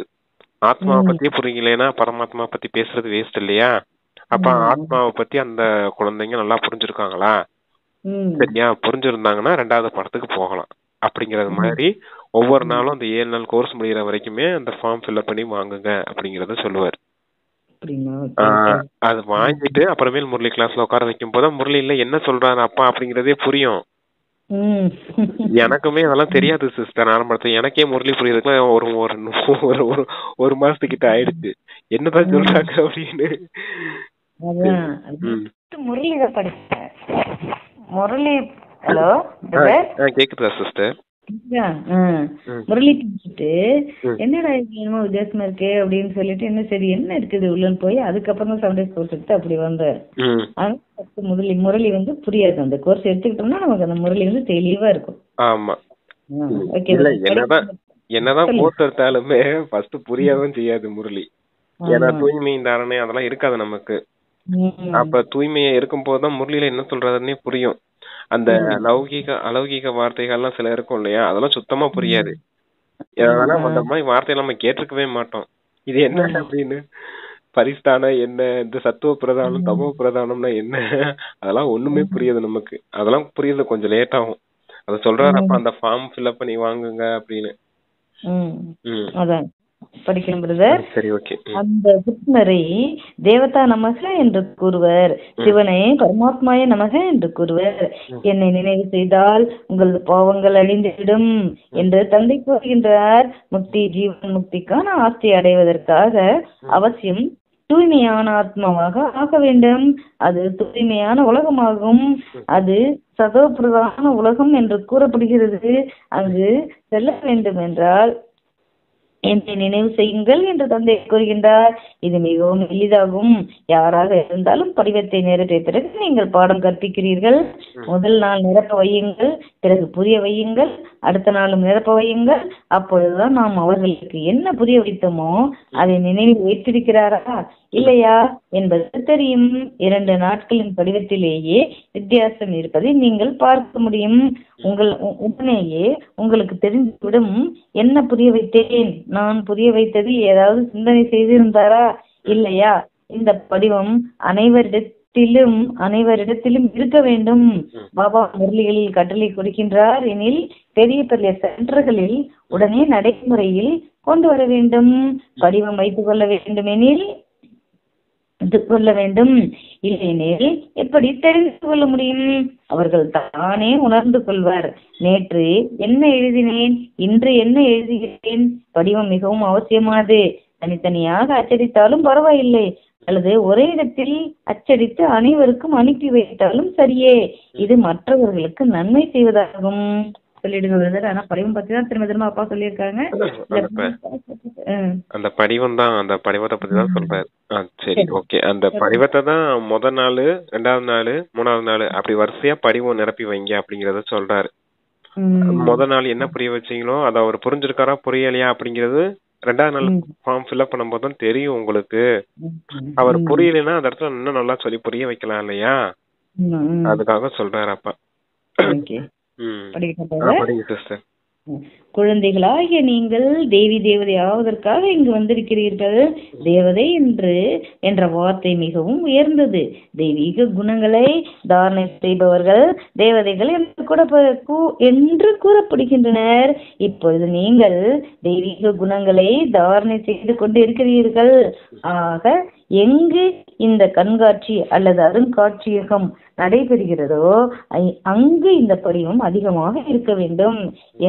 ஆத்மாவை பத்தி புரியலைன்னா பரமாத்மா பத்தி பேசுறது வேஸ்ட் இல்லையா. அப்ப ஆத்மாவை பத்தி அந்த குழந்தைங்க நல்லா புரிஞ்சிருக்காங்களா, சரியா, புரிஞ்சிருந்தாங்கன்னா 2வது படத்துக்கு போகலாம். அப்படிங்கறது மாதிரி ஒவ்வொரு நாளும் அந்த 7 நாள் கோர்ஸ் முடிகிற வரைக்குமே அந்த ஃபார்ம் ஃபில்அப் பண்ணி வாங்குங்க அப்படிங்கறத சொல்லுவார். அது வாங்கிட்டு அப்புறமேல் முரளி கிளாஸ்ல உட்கார வைக்கும் போது முரளியில என்ன சொல்றாரு அப்பா அப்படிங்கறதே புரியும். எனக்குமே அதெல்லாம் தெரியாது சிஸ்டர். ஆரம்பத்துல எனக்கே முரளி புரியுறதுக்கு ஒரு மாசத்துக்கிட்ட ஆயிடுச்சு. என்னதான் சொல்றாங்க அப்படின்னு. முரளி ஹலோ கேக்குதா சிஸ்டர்? முரளி படிச்சுட்டு என்னடா என்னமோ வித்தியாசமா இருக்கு அப்படின்னு சொல்லிட்டு என்ன சரி என்ன இருக்குது உள்ளன்னு போய் அதுக்கப்புறம் தான் 7 days கோர்ஸ் எடுத்து அப்படி வந்தார். முரளி வந்து புரியாது. அந்த கோர்ஸ் எடுத்துக்கிட்டோம்னா நமக்கு அந்த முரளி வந்து தெளிவா இருக்கும். ஆமா, ஓகே இல்ல பிரதர். என்னதான் சொல்லுங்க. கோர்ஸ் எடுத்தாலுமே ஃபர்ஸ்ட் புரியவும் செய்யாது முரளி. ஏன்னா ஆமா. தூய்மையின் தாரணை அதெல்லாம் இருக்காது நமக்கு. ம். அப்ப தூய்மையா இருக்கும் போதுதான் முரளியில என்ன சொல்றதுன்னே புரியும். அந்த அலௌகிக வார்த்தைகள்லாம் சில இருக்கும் இல்லையா, அதெல்லாம் சுத்தமா புரியாது. ஏன்னா அந்த மாதிரி வார்த்தையை நம்ம கேட்டிருக்கவே மாட்டோம். இது என்ன அப்படின்னு. பரிஸ்தான என்ன, இந்த சத்துவ பிரதானம் தமோ பிரதானம்னா என்ன, அதெல்லாம் ஒண்ணுமே புரியாது நமக்கு. அதெல்லாம் புரியுது கொஞ்சம் லேட் ஆகும். அத சொல்றாரு அப்ப அந்த ஃபார்ம் ஃபில்அப் பண்ணி வாங்குங்க அப்படின்னு. அதான் படிக்கணும் பிரதர். சரி, ஓகே. அந்த புத்னரை தேவதா நமக என்று கூறுவர், சிவனை பரமாத்மாய நமக என்று கூறுவர். என்னை நினைவு செய்தால் உங்கள் பாவங்கள் அழிந்துவிடும் என்று தந்தை கூறுகின்றார். முக்தி ஜீவன் முக்திக்கான ஆஸ்தி அடைவதற்காக அவசியம் தூய்மையான ஆத்மாவாக ஆக வேண்டும். அது தூய்மையான உலகமாகும். அது சதோபிரதான உலகம் என்று கூறப்படுகிறது. அங்கு செல்ல வேண்டும் என்றால் என்னை நினைவு செய்யுங்கள் என்று தந்தை கூறுகின்றார். இது மிகவும் எளிதாகும். யாராக இருந்தாலும் படிவத்தை நிறைவேற்றிய பிறகு நீங்கள் பாடம் கற்பிக்கிறீர்கள். முதல் நாள் நிரப்ப வையுங்கள், பிறகு புரிய வையுங்கள், அடுத்த நாளும் நிரப்ப வையுங்கள். அப்பொழுதுதான் நாம் அவர்களுக்கு என்ன புரிய வைத்தோமோ அதை நினைவில் வைத்திருக்கிறாரா இல்லையா என்பது தெரியும். 2 நாட்களின் படிவத்திலேயே வித்தியாசம் இருப்பதை நீங்கள் பார்க்க முடியும். உடனேயே உங்களுக்கு தெரிந்துவிடும் என்ன புரிய வைத்தேன், நான் புரிய வைத்தது ஏதாவது சிந்தனை செய்திருந்தாரா இல்லையா. இந்த படிவம் அனைவரிடத்திலும் இருக்க வேண்டும். பாபா முரளிகளில் கட்டளை கொடுக்கின்றார் எனில் பெரிய பெரிய சென்டர்களில் உடனே நடைமுறையில் கொண்டு வர வேண்டும். படிவம் வைத்துக் கொள்ள வேண்டும் எனில் கொள்ள வேண்டும், இல்லையெனில் எப்படி தெரிந்து கொள்ள முடியும்? அவர்கள் தானே உணர்ந்து கொள்வர். நேற்று என்ன எழுதினேன், இன்று என்ன எழுதுகிறேன். படிவம் மிகவும் அவசியமானது. தனித்தனியாக அச்சடித்தாலும் பரவாயில்லை, அல்லது ஒரே இடத்தில் அச்சடித்து அனைவருக்கும் அனுப்பி வைத்தாலும் சரியே. இது மற்றவர்களுக்கு நன்மை செய்வதாகும். சொல்லிடுங்க. ஆனா படிவம் பத்தி தான் திரும்ப திரும்ப அப்பா சொல்லியிருக்காங்க. அந்த படிவம் தான், அந்த படிவத்தை பத்தி தான் சொல்றாரு. சரி, ஓகே. அந்த படிவத்தை தான் முதல் நாள், 2வது நாள், 3வது நாள் அப்படி வரிசையா படிவம் நிரப்பி வைங்க அப்படிங்கறத சொல்றாரு. முதல் நாள் என்ன புரிய வச்சீங்களோ அதை அவர் புரிஞ்சிருக்காரா புரியலையா அப்படிங்கறது 2வது நாள் ஃபார்ம் ஃபில்அப் பண்ணும்போது தான் தெரியும் உங்களுக்கு. அவர் புரியலைன்னா அந்த இடத்துல இன்னும் நல்லா சொல்லி புரிய வைக்கலாம் இல்லையா, அதுக்காக சொல்றாரு அப்பா. குழந்தைகளாகிய நீங்கள் தேவி தேவதை ஆவதற்காக இங்கு வந்திருக்கிறீர்கள். தேவதை என்ற வார்த்தை மிகவும் உயர்ந்தது. தெய்வீக குணங்களை தாரணை செய்பவர்கள் தேவதைகள் என்று கூறப்படுகின்றனர். இப்பொழுது நீங்கள் தெய்வீக குணங்களை தாரணை செய்து கொண்டு இருக்கிறீர்கள். ஆக எங்கு இந்த கண்காட்சி அல்லது அருங்காட்சியகம் நடைபெறுகிறதோ அங்கு இந்த படிவம் அதிகமாக இருக்க வேண்டும்.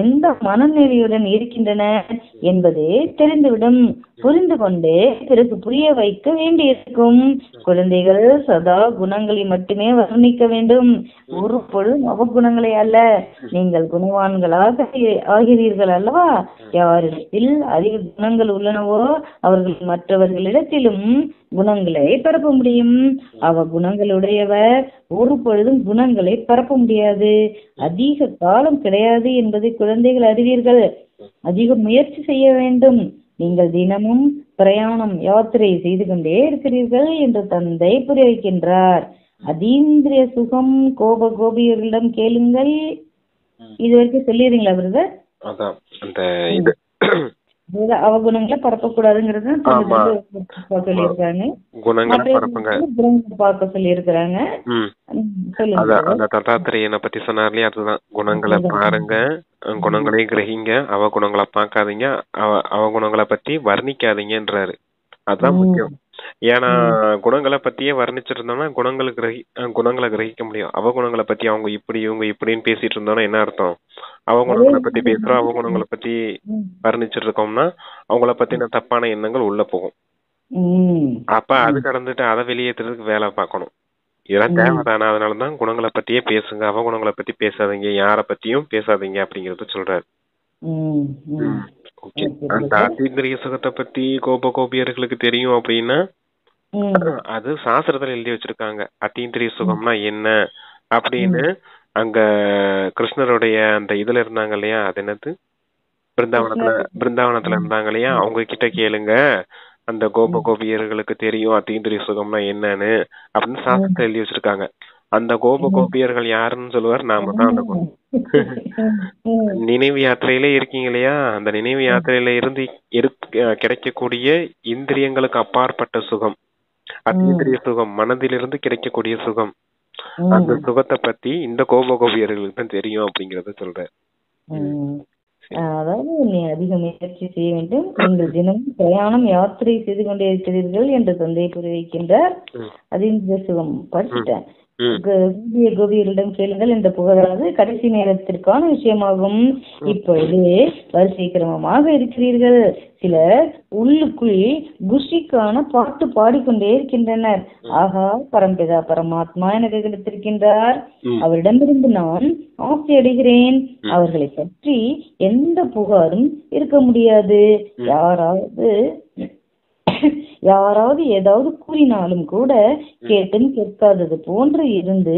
எந்த மனநிலையுடன் இருக்கின்றன என்பதே தெரிந்துவிடும். புரிந்து கொண்டு பிறகு புரிய வைக்க வேண்டியிருக்கும். குழந்தைகள் சதா குணங்களை மட்டுமே வர்ணிக்க வேண்டும், ஒரு பொழுதும் அவகுணங்களை அல்ல. நீங்கள் குணவான்களாக ஆகிறீர்கள் அல்லவா. யாரிடத்தில் அதிக குணங்கள் உள்ளனவோ அவர்கள் மற்றவர்களிடத்திலும் குணங்களை பரப்ப முடியும். குணங்களுடையவர் ஒரு பொழுதும் குணங்களை பரப்ப முடியாது. அதிக காலம் கிடையாது என்பதை குழந்தைகள் அறிவீர்கள். அதிக முயற்சி செய்ய வேண்டும். நீங்கள் தினமும் பிரயாணம் யாத்திரை செய்து கொண்டே இருக்கிறீர்கள் என்று தந்தை புரிய வைக்கின்றார். அதீந்திரிய சுகம் கோபியர்களிடம் கேளுங்கள். இது வரைக்கும் சொல்லிடுறீங்களா பிரதர்? அவகுணங்களை பரப்பக்கூடாதுங்கிறது சொல்லியிருக்காங்க. பார்க்க சொல்லியிருக்கிறாங்க. அந்த தத்தாத்திரியனை பத்தி சொன்னார்லயே, அதுதான் குணங்களை பாருங்க, குணங்களை கிரகிங்க, அவகுணங்களை பார்க்காதீங்க, அவகுணங்களை பத்தி வர்ணிக்காதீங்கன்றாரு. அதுதான் முக்கியம். ஏன்னா குணங்களை பத்தியே வர்ணிச்சிட்டு இருந்தோம்னா குணங்களை கிரகிக்க முடியும். அவகுணங்களை பத்தி அவங்க இப்படி இவங்க இப்படின்னு பேசிட்டு இருந்தோம்னா என்ன அர்த்தம்? அவகுணங்களை பத்தி பேசுறோம், அவகுணங்களை பத்தி வர்ணிச்சிட்டு இருக்கோம்னா அவங்கள பத்தின தப்பான எண்ணங்கள் உள்ள போகும். அப்ப அது கடந்துட்டு அதை வெளியேற்றுறதுக்கு வேலை பார்க்கணும். இதெல்லாம் தேவைதானா? அதனாலதான் குணங்களை பத்தியே பேசுங்க, அவகுணங்களை பத்தி பேசாதீங்க, யார பத்தியும் பேசாதீங்க அப்படிங்கறத சொல்றாரு. அந்த அத்தீந்திரிய சுகத்தை பத்தி கோபியர்களுக்கு தெரியும் அப்படின்னா அது சாஸ்திரத்துல எழுதி வச்சிருக்காங்க. அத்தீந்திரிய சுகம்னா என்ன அப்படின்னு அங்க கிருஷ்ணருடைய அந்த இதுல இருந்தாங்க இல்லையா, அது என்னது, பிருந்தாவனத்துல இருந்தாங்க இல்லையா, அவங்க கிட்ட கேளுங்க, அந்த கோபியர்களுக்கு தெரியும் அத்தீந்திரிய சுகம்னா என்னன்னு அப்படின்னு சாஸ்திரத்தை எழுதி வச்சிருக்காங்க. அந்த கோபியர்கள் யாருன்னு சொல்லுவார், நாம தான். அந்த நினைவு யாத்திரையிலே இருக்கீங்க இல்லையா, அந்த நினைவு யாத்திரையில இருந்து கிடைக்கக்கூடிய இந்திரியங்களுக்கு அப்பாற்பட்ட சுகம், அத்தீந்திரிய சுகம், மனதிலிருந்து கிடைக்கக்கூடிய சுகம், அந்த சுகத்தை பத்தி இந்த கோபியர்களுக்கு தான் தெரியும் அப்படிங்கறத சொல்ற. அதாவது நீ அதிக முயற்சி செய்ய வேண்டும், நீங்கள் தினமும் பிரயாணம் யாத்திரை செய்து கொண்டே இருக்கிறீர்கள் என்று தந்தை புரிவிக்கின்றார். அதீந்திரிய சுகம் படிச்சுட்டேன். கோபியரிடம் கேளுங்கள் என்ற புகழானது கடைசி நேரத்திற்கான விஷயமாகும். இப்பொழுது வரிசை கிரமமாக இருக்கிறீர்கள். சிலர் உள்ளுக்குள் குஷிக்கான பாட்டு பாடிக்கொண்டே இருக்கின்றனர். ஆகா, பரம்பிதா பரமாத்மா எனக்கு கிடைத்திருக்கின்றார், அவரிடமிருந்து நான் ஆசை அடைகிறேன். அவர்களை பற்றி எந்த புகாரும் இருக்க முடியாது. யாராவது ஏதாவது கூறினாலும் கூட கேட்டும் கேட்காதது போன்று இருந்து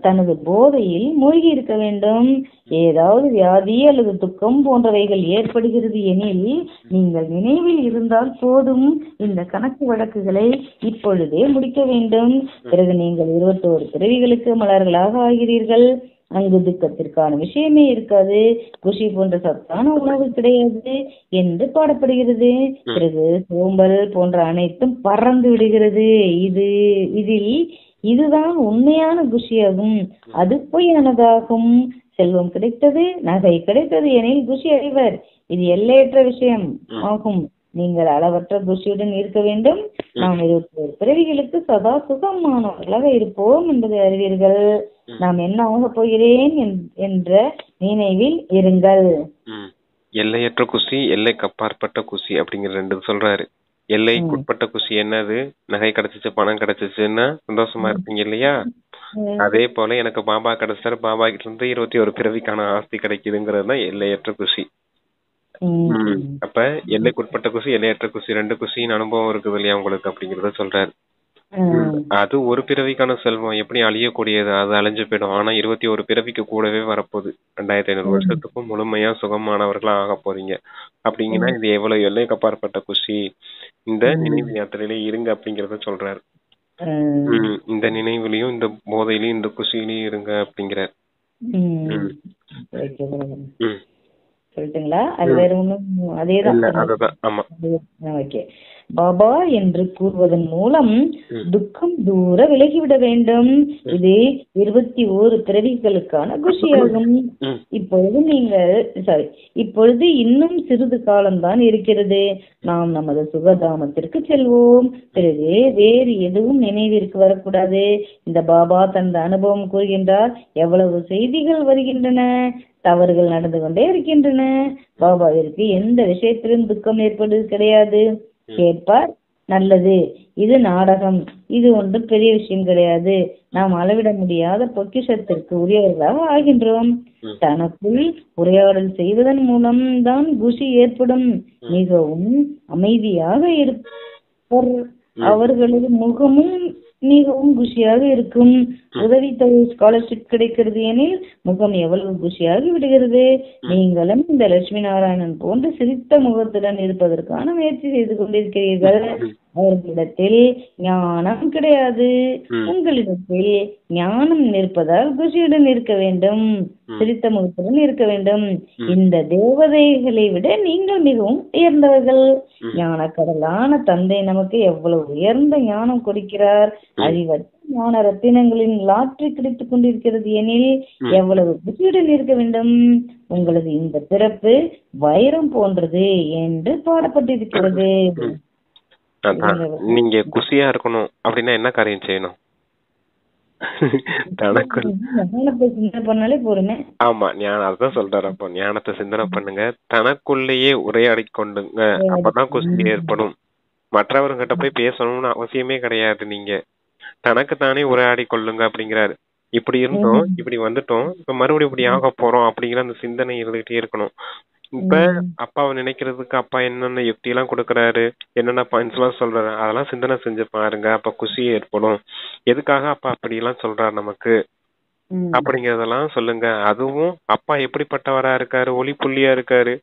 தனது போதையில் மூழ்கி இருக்க வேண்டும். ஏதாவது வியாதி அல்லது துக்கம் போன்றவைகள் ஏற்படுகிறது எனில் நீங்கள் நினைவில் இருந்தால் போதும். இந்த கணக்கு வழக்குகளை இப்பொழுதே முடிக்க வேண்டும். பிறகு நீங்கள் 21 பிறவிகளுக்கு மலர்களாக ஆகிறீர்கள். அங்கு துக்கத்திற்கான விஷயமே இருக்காது, குஷி போன்ற சத்தான உணவு கிடையாது என்று பாடப்படுகிறது. பிறகு சோம்பல் போன்ற அனைத்தும் பறந்து விடுகிறது. இதுதான் உண்மையான குஷியாகும். அது பொய்யானதாகும். செல்வம் கிடைத்தது, நகை கிடைத்தது எனில் குஷி அடைவர். இது எல்லையற்ற விஷயம் ஆகும். நீங்கள் அளவற்ற குஷியுடன் இருக்க வேண்டும். நாம் 21 பிறவிகளுக்கு சதா சுகமானவர்களாக இருப்போம் என்பதை அறிவீர்கள். நாம் என்ன ஆக போகிறேன் என்ற நினைவில் இருங்கள். எல்லையற்ற குஷி, எல்லைக்கு அப்பாற்பட்ட குஷி அப்படிங்கிற 2 சொல்றாரு. எல்லைக்குட்பட்ட குஷி என்னது, நகை கிடைச்சிச்சு, பணம் கிடைச்சிச்சுன்னா சந்தோஷமா இருப்பீங்க இல்லையா, அதே போல எனக்கு பாபா கிடைச்சாரு, பாபா கிட்ட இருந்து 21 பிறவிக்கான ஆஸ்தி கிடைக்குதுங்கிறது தான் எல்லையற்ற குஷி. அப்ப எல்லைக்குட்பட்ட குஷி, எல்லையற்ற குஷி, 2 குஷியின் அனுபவம் இருக்குது இல்லையா உங்களுக்கு அப்படிங்கறத சொல்றாரு. அது ஒரு பிறவிக்கான செல்வம் எப்படி அழியக்கூடியது, அது அழிஞ்சு போயிடும். ஆனா 21 பிறவிக்கு கூடவே வரப்போகுது. 2500 வருஷத்துக்கும் முழுமையா சுகமானவர்களா ஆக போறீங்க. அப்படிங்கன்னா இது எவ்வளவு எல்லைக்கு அப்பாற்பட்ட குஷி. இந்த நினைவு யாத்திரையில இருங்க அப்படிங்கறத சொல்றாரு. இந்த நினைவுலயும் இந்த போதையிலயும் இந்த குஷியிலயும் இருங்க அப்படிங்கிறார். சொல்லிட்டுங்களா? அது வேற ஒண்ணும், அதேதான். ஆமா, ஓகே. பாபா என்று கூறுவதன் மூலம் துக்கம் தூர விலகிவிட வேண்டும். இது 21 பிறவிகளுக்கான குஷியாகும். இப்பொழுது இன்னும் சிறிது காலம்தான் இருக்கிறது. நாம் நமது சுகதாமத்திற்கு செல்வோம். பிறகு வேறு எதுவும் நினைவிற்கு வரக்கூடாது. இந்த பாபா தனது அனுபவம் கூறுகின்றார். எவ்வளவு செய்திகள் வருகின்றன, தவறுகள் நடந்து கொண்டே இருக்கின்றன. பாபாவிற்கு எந்த விஷயத்திலும் துக்கம் ஏற்படுவது கிடையாது. கேட்பார், நல்லது, இது நாடகம், இது ஒன்றும் பெரிய விஷயம் கிடையாது. நாம் அளவிட முடியாத பொக்கிஷத்திற்கு உரியவர்களாக ஆகின்றோம். தனக்குள் உரையாடல் செய்வதன் மூலம் தான் குஷி ஏற்படும். மிகவும் அமைதியாக இருப்பர், அவர்களது முகமும் மிகவும் குஷியாக இருக்கும். உதவித்தொகை ஸ்காலர்ஷிப் கிடைக்கிறது எனில் முகம் எவ்வளவு குஷியாக விடுகிறது. நீங்களும் இந்த லட்சுமி நாராயணன் போன்று சிரித்த முகத்துடன் இருப்பதற்கான முயற்சி செய்து கொண்டிருக்கிறீர்கள். அவர்களிடத்தில் ஞானம் கிடையாது. உங்களிடத்தில் ஞானம் இருப்பதால் குஷியுடன் இருக்க வேண்டும், சிரித்த முகத்துடன் இருக்க வேண்டும். இந்த தேவதைகளை விட நீங்கள் மிகவும் உயர்ந்தவர்கள். ஞான கடலான தந்தை நமக்கு எவ்வளவு உயர்ந்த ஞானம் கொடுக்கிறார். அறிவற்ற ஞான ரத்தினங்களின் லாற்றி கிடைத்துக் கொண்டிருக்கிறது எனில் எவ்வளவு குஷியுடன் இருக்க வேண்டும். உங்களது இந்த பிறப்பு வைரம் போன்றது என்று பாடப்பட்டிருக்கிறது. நீங்க குஷியா இருக்கணும் அப்படின்னா என்ன காரியம் செய்யணும்? ஆமா, அதான் சொல்றாரு. அப்போ ஞானத்தை சிந்தனை பண்ணுங்க, தனக்குள்ளேயே உரையாடி கொண்டுங்க, அப்பதான் குஷி ஏற்படும். மற்றவர்கிட்ட போய் பேசணும்னு அவசியமே கிடையாது. நீங்க தனக்கு தானே உரையாடி கொள்ளுங்க அப்படிங்கிறாரு. இப்படி இருந்தோம், இப்படி வந்துட்டோம், இப்ப மறுபடியும் இப்படி ஆக போறோம் அப்படிங்கிற அந்த சிந்தனை இருந்துகிட்டே இருக்கணும். இப்ப அப்பாவை நினைக்கிறதுக்கு அப்பா என்னென்ன யுக்தி எல்லாம் கொடுக்கறாரு, என்னென்ன பாயிண்ட்ஸ் எல்லாம் சொல்றாரு, அதெல்லாம் சிந்தனை செஞ்சு பாருங்க. அப்ப குஷி ஏற்படும். எதுக்காக அப்பா அப்படி எல்லாம் சொல்றாரு நமக்கு அப்படிங்கறதெல்லாம் சொல்லுங்க. அதுவும் அப்பா எப்படிப்பட்டவரா இருக்காரு, ஒளி புள்ளியா இருக்காரு,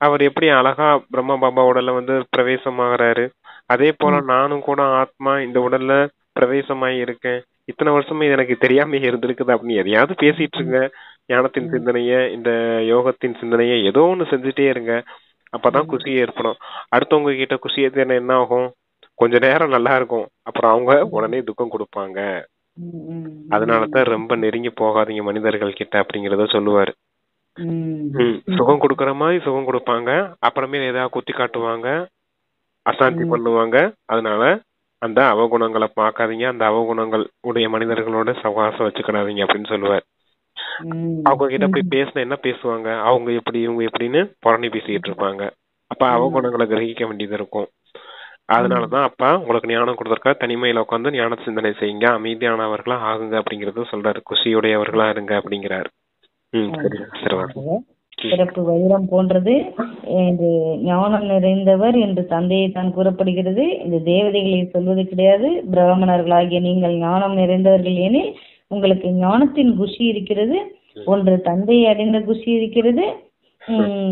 அவர் எப்படி அழகா பிரம்ம பாபா உடல்ல பிரவேசமாகறாரு, அதே போல நானும் கூட ஆத்மா இந்த உடல்ல பிரவேசமாயி இருக்கேன், இத்தனை வருஷமா இது எனக்கு தெரியாம இருந்திருக்குது அப்படின்னு எதையாவது பேசிட்டு இருங்க. ஞானத்தின் சிந்தனைய, இந்த யோகத்தின் சிந்தனைய ஏதோ ஒண்ணு செஞ்சுட்டே இருங்க. அப்பதான் குஷி ஏற்படும். அடுத்தவங்க கிட்ட குஷி ஏத்தன என்ன ஆகும், கொஞ்ச நேரம் நல்லா இருக்கும், அப்புறம் அவங்க உடனே துக்கம் கொடுப்பாங்க. அதனாலதான் ரொம்ப நெருங்கி போகாதீங்க மனிதர்கள் கிட்ட அப்படிங்கறத சொல்லுவாரு. சுகம் கொடுக்கற மாதிரி சுகம் கொடுப்பாங்க, அப்புறமே ஏதாவது குத்தி காட்டுவாங்க, அசாந்தி பண்ணுவாங்க. அதனால அந்த அவகுணங்களை பார்க்காதீங்க, அந்த அவகுணங்கள் உடைய மனிதர்களோட சவாசம் வச்சுக்கிடாதீங்க அப்படின்னு சொல்லுவார். அவங்க கிட்ட போய் பேசின என்ன பேசுவாங்க, அவங்க எப்படி இவங்க எப்படின்னு புறணி பேசிக்கிட்டு இருப்பாங்க. அப்ப அவகுணங்களை கிரகிக்க வேண்டியது இருக்கும். அதனாலதான் அப்பா உங்களுக்கு ஞானம் கொடுத்திருக்கா, தனிமையில உட்காந்து ஞான சிந்தனை செய்யுங்க, அமைதியானவர்களா ஆகுங்க அப்படிங்கறது சொல்றாரு. குஷியுடையவர்களா இருங்க அப்படிங்கிறாரு. சிறப்பு வைரம் போன்றது இது ஞானம் நிறைந்தவர் என்று தந்தையை தான் கூறப்படுகிறது. இந்த தேவதைகளை சொல்வது கிடையாது. பிராமணர்களாகிய நீங்கள் ஞானம் நிறைந்தவர்கள் எனில் உங்களுக்கு ஞானத்தின் குஷி இருக்கிறது. ஒன்று தந்தையை அடைந்த குஷி இருக்கிறது.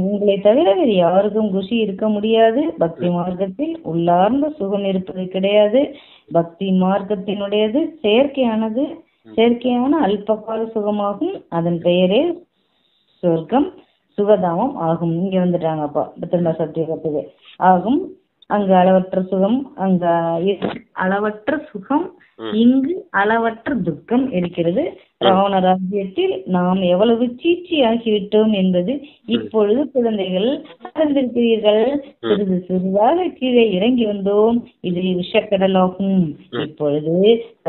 உங்களை தவிர வேறு யாருக்கும் குஷி இருக்க முடியாது. பக்தி மார்க்கத்தில் உள்ளார்ந்த சுகம் இருப்பது கிடையாது. பக்தி மார்க்கத்தினுடையது செயற்கையான அல்பகால சுகமாகும். அதன் பெயரே சொர்க்கம் சுகதாமம் ஆகும். இங்க வந்துட்டாங்கப்பா திரும்ப சத்தியகத்துக்கு ஆகும். அங்கு அளவற்ற சுகம், இங்கு அளவற்ற துக்கம் இருக்கிறது. ராவண ராஜ்யத்தில் நாம் எவ்வளவு சீச்சி ஆகிவிட்டோம் என்பது இப்பொழுது குழந்தைகள் அறிந்திருக்கிறீர்கள். சிறிது சிறிதாக கீழே இறங்கி வந்தோம். இது விஷக்கடலாகும். இப்பொழுது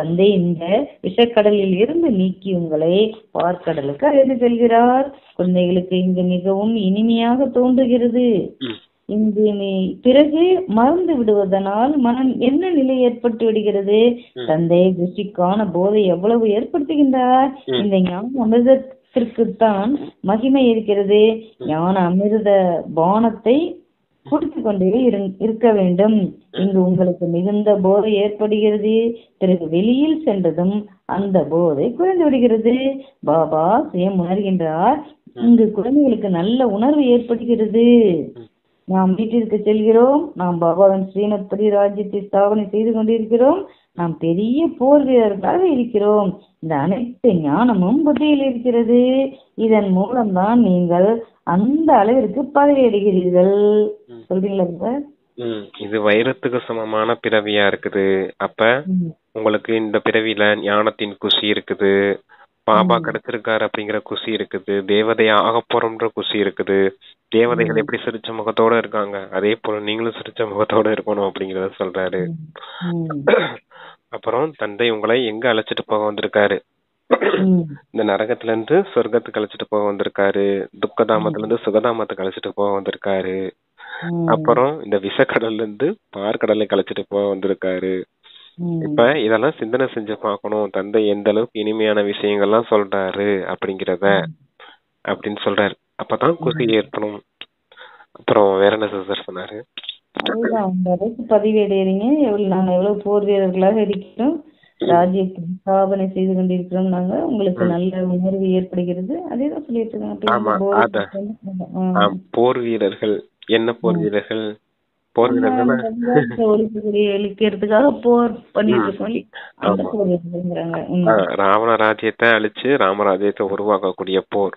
தந்தை இந்த விஷக்கடலில் இருந்து நீக்கி உங்களை பார்க்கடலுக்கு அழைத்து செல்கிறார். குழந்தைகளுக்கு இங்கு மிகவும் இனிமையாக தோன்றுகிறது. இங்கு பிறகு மறந்து விடுவதனால் மனம் என்ன நிலை ஏற்பட்டு விடுகிறது? தந்தை குஷிக்கான போதை எவ்வளவு ஏற்படுத்துகின்றார். இந்த ஞான அமிர்தத்திற்குத்தான் மகிமை இருக்கிறது. ஞான அமிர்த பானத்தை குடித்து கொண்டே இருக்க வேண்டும். இங்கு உங்களுக்கு மிகுந்த போதை ஏற்படுகிறது. பிறகு வெளியில் சென்றதும் அந்த போதை குறைந்து விடுகிறது. பாபா சுயம் உணர்கின்றார். இங்கு குழந்தைகளுக்கு நல்ல உணர்வு ஏற்படுகிறது. நாம் வீட்டிற்கு செல்கிறோம். நாம் பாபாவின் ஸ்ரீமத் படி ராஜ்யத்தை ஸ்தாபனை செய்து கொண்டிருக்கிறோம். நாம் பெரிய போர் வீரர்களாக இருக்கிறோம். இந்த அனைத்து ஞானமும் புத்தியில் இருக்கிறது. இதன் மூலம்தான் நீங்கள் அந்த அளவிற்கு பதவி அடைகிறீர்கள். சொல்றீங்களா சார்? இது வைரத்துக்கு சமமான பிறவியா இருக்குது. அப்ப உங்களுக்கு இந்த பிறவியில ஞானத்தின் குஷி இருக்குது, பாபா கிடைச்சிருக்காரு அப்படிங்கிற குஷி இருக்குது, தேவதையா ஆக போறோம்ன்ற குஷி இருக்குது. தேவதைகள் எப்படி சிரிச்ச முகத்தோட இருக்காங்க, அதே போல நீங்களும் சிரிச்ச முகத்தோட இருக்கணும் அப்படிங்கறத சொல்றாரு. அப்புறம் தந்தை உங்களை எங்க அழைச்சிட்டு போக வந்திருக்காரு? இந்த நரகத்துல இருந்து சொர்க்கத்துக்கு அழைச்சிட்டு போக வந்திருக்காரு. துக்கதாமத்துல இருந்து சுகதாமத்துக்கு அழைச்சிட்டு போக வந்திருக்காரு. அப்புறம் இந்த விஷக்கடல்ல இருந்து பார்க்கடலுக்கு அழைச்சிட்டு போக வந்திருக்காரு. இப்ப இதெல்லாம் சிந்தனை செஞ்சு பார்க்கணும், தந்தை எந்த அளவுக்கு இனிமையான விஷயங்கள்லாம் சொல்றாரு அப்படிங்கறத அப்படின்னு சொல்றாரு. அப்பதான் குஷி ஏற்படும். அப்புறம் வேற என்ன சார் சொன்னாரு? அந்த அளவுக்கு பதிவு அடையறீங்க. நாங்க எவ்வளவு போர் வீரர்களாக இருக்கிறோம், ராஜ்யத்தை ஸ்தாபனை செய்து கொண்டிருக்கிறோம். நாங்க உங்களுக்கு நல்ல உணர்வு ஏற்படுகிறது. அதேதான் சொல்லிட்டு இருக்காங்க. போர் வீரர்கள் என்ன போர் வீரர்கள்? போர் ஒழிக்கிறதுக்காக போர் பண்ணிட்டு ராவண ராஜ்யத்தை அழிச்சு ராமராஜ்யத்தை உருவாக்கக்கூடிய போர்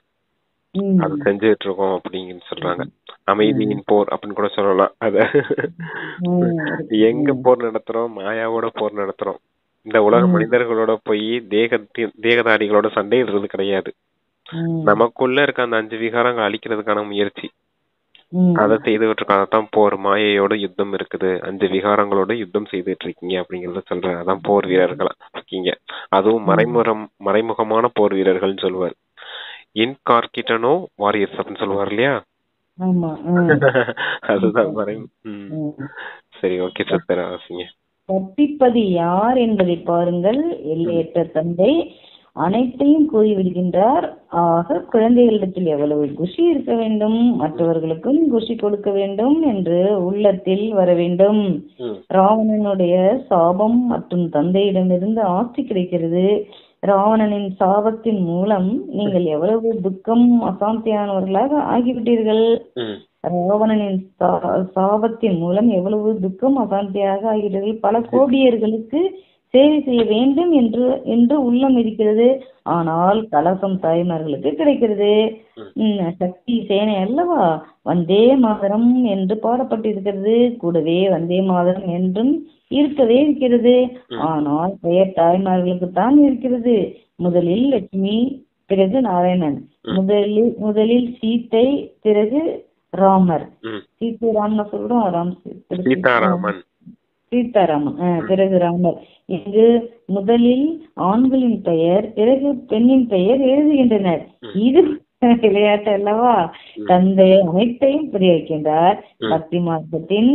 அது செஞ்சுட்டு இருக்கோம் அப்படின்னு சொல்றாங்க. அமைதியின் போர் அப்படின்னு கூட சொல்லலாம். அத எங்க போர் நடத்துறோம்? மாயாவோட போர் நடத்துறோம். இந்த உலக மனிதர்களோட போய் தேகதாரிகளோட சண்டையிடுறது கிடையாது. நமக்குள்ள இருக்க அந்த 5 விகாரங்கள் அழிக்கிறதுக்கான முயற்சி அதை செய்துட்டு இருக்கோம். அதான் போர். மாயையோட யுத்தம் இருக்குது, 5 விகாரங்களோட யுத்தம் செய்துட்டு இருக்கீங்க அப்படிங்கறத சொல்ற. அதான் போர் வீரர்களா இருக்கீங்க. அதுவும் மறைமுகமான போர் வீரர்கள் சொல்லுவார். இன்கார்கிட்டனோ வாரியர்ஸ் அப்படின்னு சொல்லுவார் இல்லையா? அதுதான் சரி, ஓகே சார். அவசியம் கற்பிப்பது யார் என்பதை பாருங்கள். எல்லையற்ற தந்தை அனைத்தையும் கூறிவிடுகின்றார். ஆக குழந்தைகளிடத்தில் எவ்வளவு குஷி இருக்க வேண்டும், மற்றவர்களுக்கும் குஷி கொடுக்க வேண்டும் என்று உள்ளத்தில் வர வேண்டும். ராவணனுடைய சாபம் மற்றும் தந்தையிடமிருந்து ஆஸ்தி கிடைக்கிறது. ராவணனின் சாபத்தின் மூலம் நீங்கள் எவ்வளவு துக்கம் அசாந்தியானவர்களாக ஆகிவிட்டீர்கள். ராவணனின் சாபத்தின் மூலம் எவ்வளவு துக்கம் அசாந்தியாக ஆகிவிட்டீர்கள். பல கோடியர்களுக்கு சேவை செய்ய வேண்டும் என்று உள்ளம் இருக்கிறது. ஆனால் கலசம் தாய்மார்களுக்கு கிடைக்கிறது. சக்தி சேனை அல்லவா வந்தே மாதரம் என்று பாடப்பட்டிருக்கிறது. கூடவே வந்தே மாதரம் என்றும் இருக்கவே இருக்கிறது. ஆனால் பெயர் தாய்மார்களுக்கு தான் இருக்கிறது. முதலில் லட்சுமி, பிறகு நாராயணன், முதலில் சீத்தை, பிறகு ராமர். சீத்தை ராமன் சொல்றோம், சீதாராமன் பிறகு ராமர். இங்கு முதலில் ஆண்களின் பெயர், பிறகு பெண்ணின் பெயர் எழுதுகின்றனர். இது விளையாட்டு அல்லவா? தந்தை அனைத்தையும் புரிய வைக்கின்றார். பக்தி மார்க்கத்தின்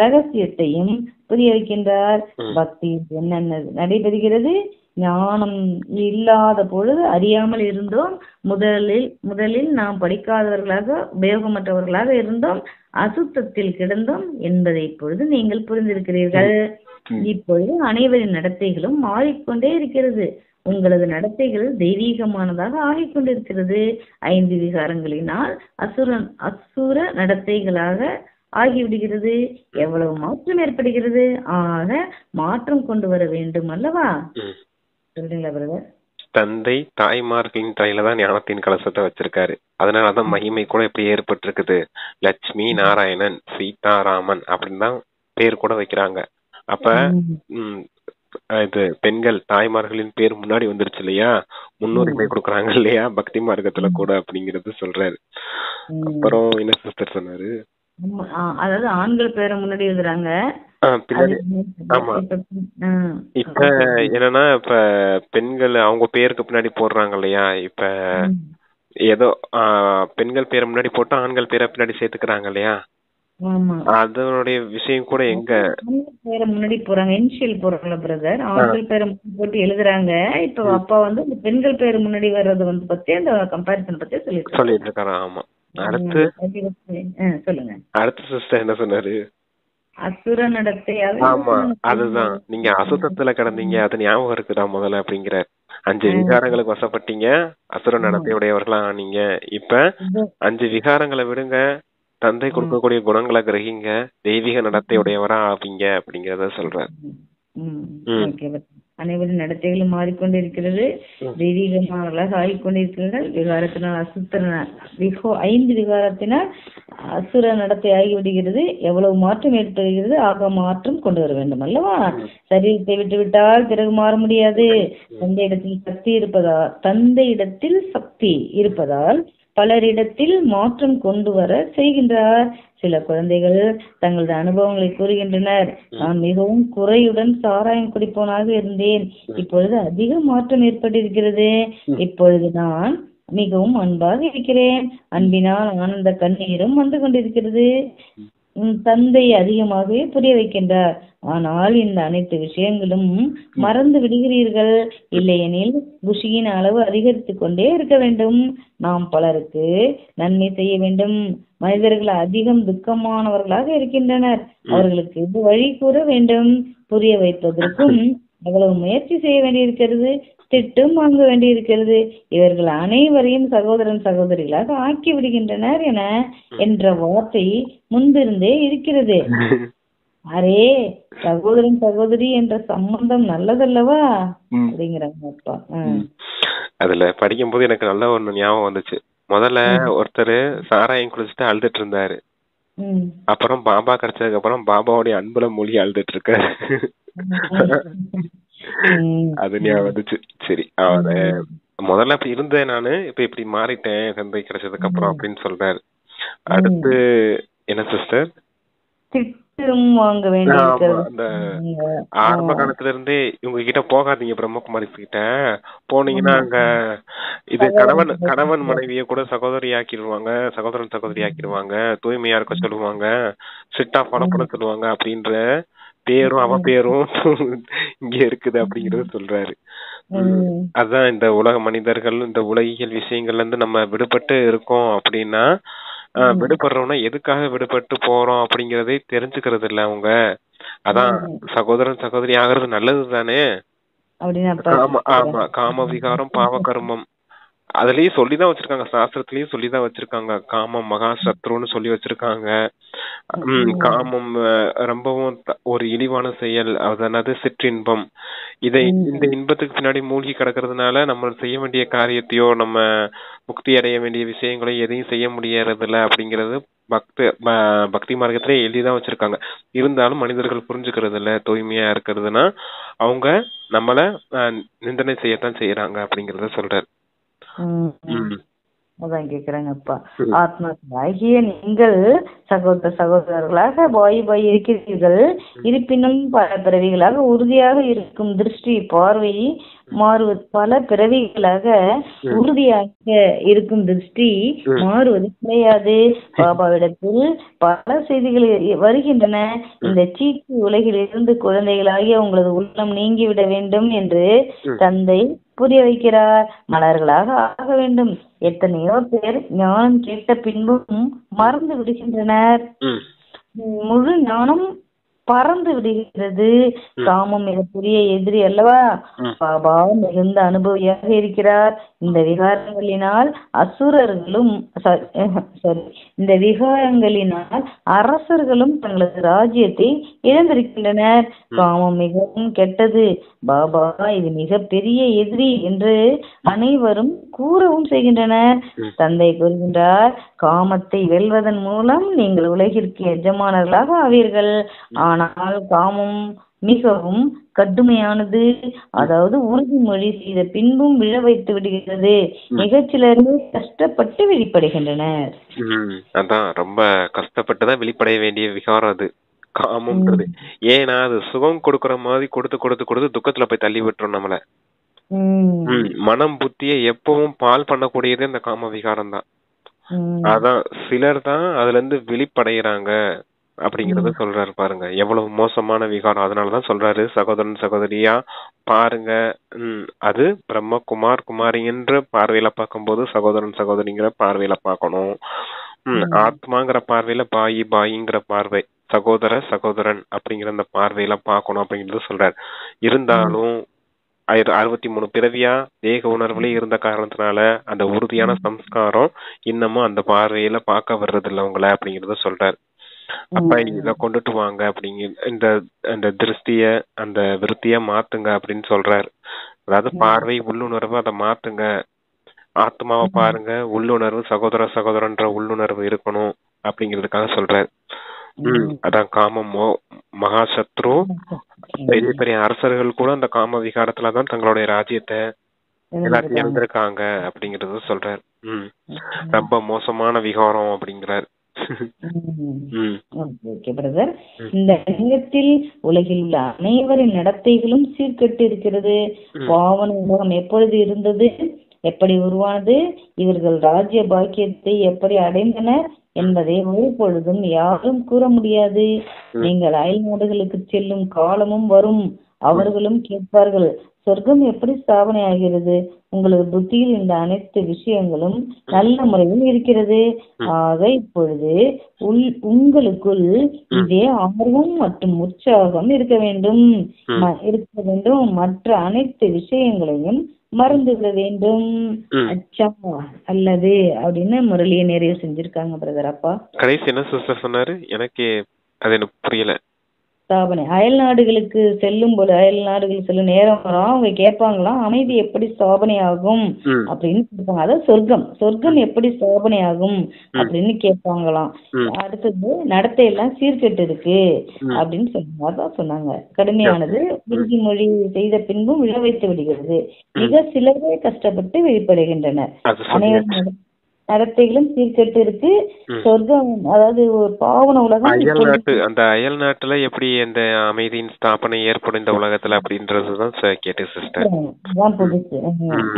ரகசியத்தையும் புரிய வைக்கின்றார். பக்தி என்னென்ன நடைபெறுகிறது? ஞானம் இல்லாத பொழுது அறியாமல் இருந்தோம். முதலில் நாம் படிக்காதவர்களாக, உபயோகமற்றவர்களாக இருந்தோம், அசுத்தத்தில் கிடந்தோம் என்பதை இப்பொழுது நீங்கள் புரிந்திருக்கிறீர்கள். இப்பொழுது அனைவரின் நடத்தைகளும் மாறிக்கொண்டே இருக்கிறது. உங்களது நடத்தைகள் தெய்வீகமானதாக ஆகிக்கொண்டிருக்கிறது. 5 விகாரங்களினால் அசுர நடத்தைகளாக ஆகிவிடுகிறது. எவ்வளவு மாற்றம் ஏற்படுகிறது. ஆக மாற்றம் கொண்டு வர வேண்டும் அல்லவா? சொல்றீங்களா பிரதர்? தந்தை தாய்மார்களின் தலையில தான் ஞானத்தின் கலசத்தை வச்சிருக்காரு. அதனாலதான் மகிமை கூட எப்படி ஏற்பட்டிருக்குது. லட்சுமி நாராயணன், சீதாராமன் அப்படின்னு தான் பேர் கூட வைக்கிறாங்க. அப்ப இது பெண்கள் தாய்மார்களின் பேர் முன்னாடி வந்துருச்சு இல்லையா, முன்னுரிமை கொடுக்கறாங்க இல்லையா பக்தி மார்க்கத்துல கூட அப்படிங்கறது சொல்றாரு. அப்புறம் என்ன சிஸ்டர் சொன்னாரு? அதாவது ஆண்கள் பேரை முன்னாடி எழுதுறாங்க. ஆமா, இப்ப என்னன்னா இப்ப பெண்கள் அவங்க பேருக்கு பின்னாடி போடுறாங்க இல்லையா. இப்ப ஏதோ பெண்கள் பேரை முன்னாடி போட்டு ஆண்கள் பேரை பின்னாடி சேர்த்துக்கிறாங்க இல்லையா. அதனுடைய விஷயம் கூட எங்க பேரை முன்னாடி போறாங்க, இனிஷியல் போறாங்க பிரதர். ஆண்கள் பேரை போட்டு எழுதுறாங்க. இப்ப அப்பா வந்து இந்த பெண்கள் பேரு முன்னாடி வர்றது வந்து பத்தி அந்த கம்பேரிசன் பத்தி சொல்லிட்டு இருக்காரு. ஆமா, அடுத்து சொல்லுங்க. அடுத்த சிஸ்டர் என்ன சொன்னாரு? அசுர நடத்தை. ஆமா, அதுதான். நீங்க அசுத்தத்துல கிடந்தீங்க, அது ஞாபகம் இருக்குதா முதல்ல அப்படிங்கிற 5 விகாரங்களுக்கு வசப்பட்டீங்க, அசுர நடத்தையுடையவர்களா ஆனீங்க. இப்ப 5 விகாரங்களை விடுங்க, தந்தை கொடுக்கக்கூடிய குணங்களை கிரகிங்க, தெய்வீக நடத்தையுடையவரா ஆவீங்க அப்படிங்கறத சொல்ற. அனைவரின் நடத்தைகளும் மாறிக்கொண்டிருக்கிறது. தெய்வீகமானவர்களாக ஆகிக்கொண்டிருக்கிறார்கள். விகாரத்தினால் 5 விகாரத்தினால் அசுர நடத்தை ஆகிவிடுகிறது. எவ்வளவு மாற்றம் ஏற்படுகிறது. ஆக மாற்றம் கொண்டு வர வேண்டும் அல்லவா? சரீரத்தை விட்டு விட்டால் பிறகு மாற முடியாது. தந்தையிடத்தில் சக்தி இருப்பதால் பலரிடத்தில் மாற்றம் கொண்டு வர செய்கின்றார். சில குழந்தைகள் தங்களது அனுபவங்களை கூறுகின்றனர். நான் மிகவும் குறையுடன் சாராயம் குடிப்பவனாக இருந்தேன். இப்பொழுது அதிக மாற்றம் ஏற்பட்டிருக்கிறது. இப்பொழுது நான் மிகவும் அன்பாக இருக்கிறேன். அன்பினால் ஆனந்த கண்ணீரும் வந்து கொண்டிருக்கிறது. தந்தை அதிகமாகவே புரிய வைக்கின்றார். ஆனால் இந்த அனைத்து விஷயங்களும் மறந்து விடுகிறீர்கள். இல்லையெனில் குஷியின் அளவு அதிகரித்து கொண்டே இருக்க வேண்டும். நாம் பலருக்கு நன்மை செய்ய வேண்டும். மனிதர்கள் அதிகம் துக்கமானவர்களாக இருக்கின்றனர். அவர்களுக்கு வழி கூற வேண்டும். புரிய வைப்பதற்கும் எவ்வளவு முயற்சி செய்ய வேண்டியிருக்கிறது, திட்டம் வாங்க வேண்டியிருக்கிறது. இவர்கள் அனைவரையும் சகோதரன் சகோதரிகளாக ஆக்கி விடுகின்றனர் என்ற வார்த்தை முன்பிருந்தே இருக்கிறது. அரே, சகோதரன் சகோதரி என்ற சம்பந்தம் நல்லதல்லவா அப்படிங்கிறாங்க அப்பா. அதுல படிக்கும் போது எனக்கு நல்ல ஒண்ணு ஞாபகம் வந்துச்சு. முதல்ல ஒருத்தர் சாராயம் குடிச்சிட்டு அழுதுட்டு இருந்தாரு. அப்புறம் பாபா கிடைச்சதுக்கு அப்புறம் பாபாவுடைய அன்புல மொழி அழுதுட்டு இருக்காரு. அது ஞாபகம் வந்துச்சு. சரி, முதல்ல அப்படி இருந்தேன் நானு, இப்ப இப்படி மாறிட்டேன் தந்தை கிடைச்சதுக்கு அப்புறம் அப்படின்னு சொல்றாரு. அடுத்து என்ன சிஸ்டர்? வாங்க வேண்டிய அந்த ஆரம்ப காலத்துல இருந்தே இவங்க கிட்ட போகாதீங்க, பிரம்மகுமாரி கிட்ட போனீங்கன்னா அங்க இது கணவன் மனைவிய கூட சகோதரி ஆக்கிடுவாங்க, சகோதரன் சகோதரி ஆக்கிடுவாங்க, தூய்மையா இருக்க சொல்லுவாங்க, ஸ்ட்ரிக்டா ஃபாலோ பண்ண சொல்லுவாங்க அப்படின்ற பேரும் அவ பேரும் இங்க இருக்குது அப்படிங்கறத சொல்றாரு. அதான் இந்த உலக மனிதர்கள் இந்த உலகியல் விஷயங்கள்ல இருந்து நம்ம விடுபட்டு இருக்கோம் அப்படின்னா, விடுபடுறோம்னா எதுக்காக விடுபட்டு போறோம் அப்படிங்கறதே தெரிஞ்சுக்கிறது இல்ல அவங்க. அதான் சகோதரன் சகோதரி ஆகிறது நல்லது தானே. அப்படின்னு அப்பா ஆமா ஆமா, காம விகாரம் பாவ கர்மம் அதுலயும் சொல்லிதான் வச்சிருக்காங்க, சாஸ்திரத்திலயும் சொல்லிதான் வச்சிருக்காங்க. காமம் மகா சத்ருன்னு சொல்லி வச்சிருக்காங்க. காமம் ரொம்பவும் ஒரு இழிவான செயல், அதனது சிற்றின்பம். இந்த இன்பத்துக்கு பின்னாடி மூழ்கி கிடக்கிறதுனால நம்ம செய்ய வேண்டிய காரியத்தையோ நம்ம முக்தி அடைய வேண்டிய விஷயங்களோ எதையும் செய்ய முடியறதில்ல அப்படிங்கறது பக்தி மார்க்கத்திலே எழுதிதான் வச்சிருக்காங்க. இருந்தாலும் மனிதர்கள் புரிஞ்சுக்கிறது இல்ல. தூய்மையா இருக்கிறதுனா அவங்க நம்மள நிந்தனை செய்யத்தான் செய்யறாங்க அப்படிங்கறத சொல்றாரு. அதான் கேக்குறாங்கப்பா. ஆத்மாவாகிய நீங்கள் சகோதர சகோதரர்களாக பாய் இருக்கிறீர்கள். இருப்பினும் பல பிறவிகளாக உறுதியாக இருக்கும் திருஷ்டி பார்வை மாறுவது, பல பிறவிகளாக உறுதியாக இருக்கும் திருஷ்டி மாறுவது கிடையாது. பாபாவிடத்தில் பல செய்திகள் வருகின்றன. இந்த சீட்டு உலகில் இருந்து குழந்தைகளாகிய உங்களது உள்ளம் நீங்கிவிட வேண்டும் என்று தந்தை புரிய வைக்கிறார். மலர்களாக ஆக வேண்டும். எத்தனையோ பேர் ஞானம் கேட்ட பின்பும் மறந்து விடுகின்றனர். முழு ஞானம் பறந்து விடுகிறது. காமம் மிகப்பெரிய எதிரி அல்லவா? பாபா மிகுந்த அனுபவியாக இருக்கிறார். இந்த விகாரங்களினால் இந்த விகாரங்களினால் அரசர்களும் தங்களது ராஜ்யத்தை இழந்திருக்கின்றனர். காமம் மிகவும் கெட்டது. பாபா இது மிக பெரிய எதிரி என்று அனைவரும் கூறவும் செய்கின்றனர். தந்தை கூறுகின்றார், காமத்தை வெல்வதன் மூலம் நீங்கள் உலகிற்கு எஜமானர்களாக ஆவீர்கள். ஆனால் காமம் மிகவும் கடுமையானது. அதாவது உறுதிமொழி செய்த பின்பும் விழ வைத்து விடுகிறது. மிகச்சிலரே கஷ்டப்பட்டு வெளிப்படுகின்றனர். அதான் ரொம்ப கஷ்டப்பட்டுதான் வெளிப்படைய வேண்டிய விகாரம் அது காமம்ன்றது. ஏன்னா அது சுகம் கொடுக்கற மாதிரி கொடுத்து கொடுத்து கொடுத்து துக்கத்துல போய் தள்ளி விட்டுரும் நம்மள. மனம் புத்திய எப்பவும் பால் பண்ணக்கூடியது இந்த காம விகாரம் தான். அதான் சிலர் தான் அதுல இருந்து வெளிப்படைகிறாங்க அப்படிங்கறத சொல்றாரு. பாருங்க எவ்வளவு மோசமான விகாரம். அதனாலதான் சொல்றாரு, சகோதரன் சகோதரியா பாருங்க. அது பிரம்ம குமார் குமாரி என்ற பார்வையில பார்க்கும்போது சகோதரன் சகோதரிங்கிற பார்வையில பார்க்கணும். ஆத்மாங்கிற பார்வையில பாயி பாயிங்கிற பார்வை, சகோதர சகோதரன் அப்படிங்கிற அந்த பார்வையில பார்க்கணும் அப்படிங்கறது சொல்றாரு. இருந்தாலும் 63 பிறவியா தேக உணர்வுல இருந்த காரணத்தினால அந்த உறுதியான சம்ஸ்காரம் இன்னமும் அந்த பார்வையில பார்க்க வர்றது இல்ல உங்களை அப்படிங்கறத சொல்றாரு. அப்ப இத கொண்டுட்டு வாங்க அப்படிங்க, இந்த திருஷ்டிய அந்த விருத்திய மாத்துங்க அப்படின்னு சொல்றாரு. அதாவது பார்வை உள்ளுணர்வு அதை மாத்துங்க. ஆத்மாவை பாருங்க, உள்ளுணர்வு சகோதர சகோதரன்ற உள்ளுணர்வு இருக்கணும் அப்படிங்கிறதுக்காக சொல்றாரு. அதான் காமமோ மகா சத்ரு. பெரிய பெரிய அரசர்கள் கூட அந்த காம விகாரத்துலதான் தங்களுடைய ராஜ்யத்தை எல்லாத்தையும் இழந்திருக்காங்க அப்படிங்கறத சொல்றாரு. ரொம்ப மோசமான விகாரம் அப்படிங்கிறாரு. இந்த லிங்கத்தில் உலகில் உள்ள அனைவரின் நடத்தைகளும் சீர்கெட்டு இருக்கிறது. பாவன உலகம் எப்பொழுது இருந்தது, எப்படி உருவானது, இவர்கள் ராஜ்ய பாக்கியத்தை எப்படி அடைந்தனர் என்பதை ஒரு பொழுதும் யாரும் கூற முடியாது. நீங்கள் அயல் நாடுகளுக்கு செல்லும் காலமும் வரும். அவர்களும் கேட்பார்கள், சொர்க்கம் எப்படி ஸ்தாபனை ஆகிறது? உங்களது புத்தியில் இந்த அனைத்து விஷயங்களும் நல்ல முறையில் இருக்கிறது. ஆக இப்பொழுது உங்களுக்குள் இதே ஆர்வம் மற்றும் உற்சாகம் இருக்க வேண்டும். மற்ற அனைத்து விஷயங்களையும் மறந்துவிட வேண்டும். அச்சம் அல்லது அப்படின்னு முரளியை நிறைய செஞ்சிருக்காங்க பிரதர். அப்பா கடைசி என்ன சிஸ்டர் சொன்னாரு? எனக்கு அது எனக்கு புரியல. ஸ்தாபனை அயல் நாடுகளுக்கு செல்லும் போது, அயல் நாடுகளுக்கு செல்லும் நேரம் வரும், அவங்க கேட்பாங்களாம் அமைதி எப்படி ஸ்தாபனை ஆகும் அப்படின்னு கேட்பாங்க. அதாவது சொர்க்கம் எப்படி ஸ்தாபனை ஆகும் அப்படின்னு கேட்பாங்களாம். அடுத்தது நடத்தை எல்லாம் சீர்கெட்டு இருக்கு அப்படின்னு சொன்னாங்க. அதான் சொன்னாங்க, கடுமையானது உறுதிமொழி செய்த பின்பும் விழ வைத்து விடுகிறது. மிக சிலரே கஷ்டப்பட்டு வெளிப்படுகின்றனர். அனைவரும் நடத்தைகளும் சீர்கெட்டு இருக்கு. சொர்க்கம் அதாவது ஒரு பாவன உலகம். அந்த அயல் நாட்டுல எப்படி அந்த அமைதியின் ஸ்தாபனை ஏற்படும் இந்த உலகத்துல அப்படின்றதுதான் கேட்டு சிஸ்டர். புதுசு.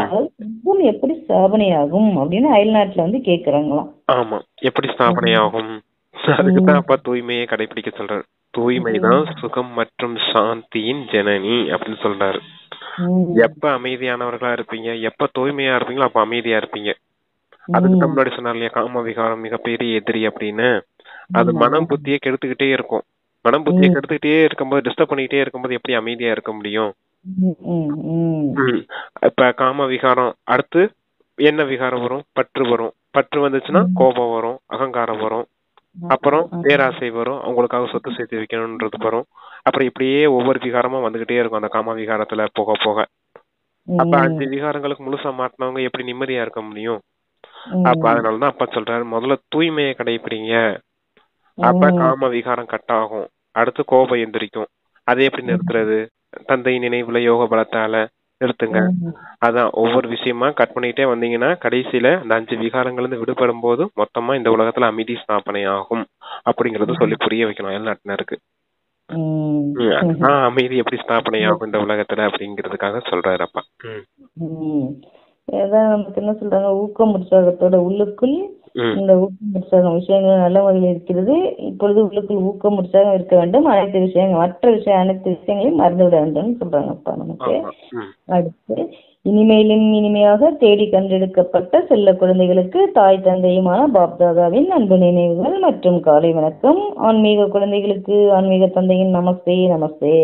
அதாவது சொர்க்கம் எப்படி ஸ்தாபனை ஆகும் அப்படின்னு அயல் நாட்டுல வந்து கேக்குறாங்களாம். ஆமா, எப்படி ஸ்தாபனை ஆகும்? அதுக்குதான் அப்ப தூய்மையை கடைபிடிக்க சொல்றாரு. தூய்மைதான் சுகம் மற்றும் சாந்தியின் ஜனனி அப்படின்னு சொல்றாரு. எப்ப அமைதியானவர்களா இருப்பீங்க, எப்ப தூய்மையா இருப்பீங்களோ அப்ப அமைதியா இருப்பீங்க. அதுக்கு தான் முன்னாடி சொன்னார் இல்லையா, காம விகாரம் மிகப்பெரிய எதிரி அப்படின்னு. அது மனம் புத்தியை கெடுத்துக்கிட்டே இருக்கும். மனம் புத்தியை கெடுத்துக்கிட்டே இருக்கும்போது, டிஸ்டர்ப் பண்ணிக்கிட்டே இருக்கும்போது எப்படி அமைதியா இருக்க முடியும்? இப்ப காம விகாரம் அடுத்து என்ன விகாரம் வரும்? பற்று வரும். பற்று வந்துச்சுன்னா கோபம் வரும், அகங்காரம் வரும், அப்புறம் பேராசை வரும், அவங்களுக்காக சொத்து சேர்த்து வைக்கணும்ன்றது வரும். அப்புறம் இப்படியே ஒவ்வொரு விகாரமா வந்துகிட்டே இருக்கும் அந்த காம விகாரத்துல போக போக. அப்ப 5 விகாரங்களுக்கு முழுசா மாட்டினவங்க எப்படி நிம்மதியா இருக்க முடியும்? அப்ப அதனாலதான் அப்பா சொல்றாரு, முதல்ல தூய்மையை கடைபிடிங்க. அப்ப காம விகாரம் கட் ஆகும். அடுத்து கோபம் எந்திரிக்கும். அதை எப்படி நிறுத்துறது? தந்தை நினைவுல யோக பலத்தால நிறுத்துங்க. அதான் ஒவ்வொரு விஷயமா கட் பண்ணிட்டே வந்தீங்கன்னா கடைசியில அந்த 5 விகாரங்கள்ல இருந்து விடுபடும் போது மொத்தமா இந்த உலகத்துல அமைதி ஸ்தாபனை ஆகும் அப்படிங்கறது சொல்லி புரிய வைக்கணும் எல்லாத்தினருக்கு. அமைதி எப்படி ஸ்தாபனை ஆகும் இந்த உலகத்துல அப்படிங்கறதுக்காக சொல்றாரு அப்பா. நமக்கு என்ன சொல்றாங்க, ஊக்கம் உற்சாகத்தோட உள்ளுக்குள் இந்த ஊக்கம் உற்சாகம் விஷயங்கள் நல்ல முறையில் இருக்கிறது. இப்பொழுது உள்ளுக்குள் ஊக்கம் உற்சாகம் இருக்க வேண்டும். அனைத்து விஷயங்கள் அனைத்து விஷயங்களையும் மறந்துவிட வேண்டும் சொல்றாங்கப்பா நமக்கு. அடுத்து, இனிமையிலும் இனிமையாக தேடி கண்டெடுக்கப்பட்ட செல்ல குழந்தைகளுக்கு தாய் தந்தையுமான பாப்தாதாவின் அன்பு நினைவுகள் மற்றும் காலை வணக்கம். ஆன்மீக குழந்தைகளுக்கு ஆன்மீக தந்தையின் நமஸ்தே நமஸ்தே.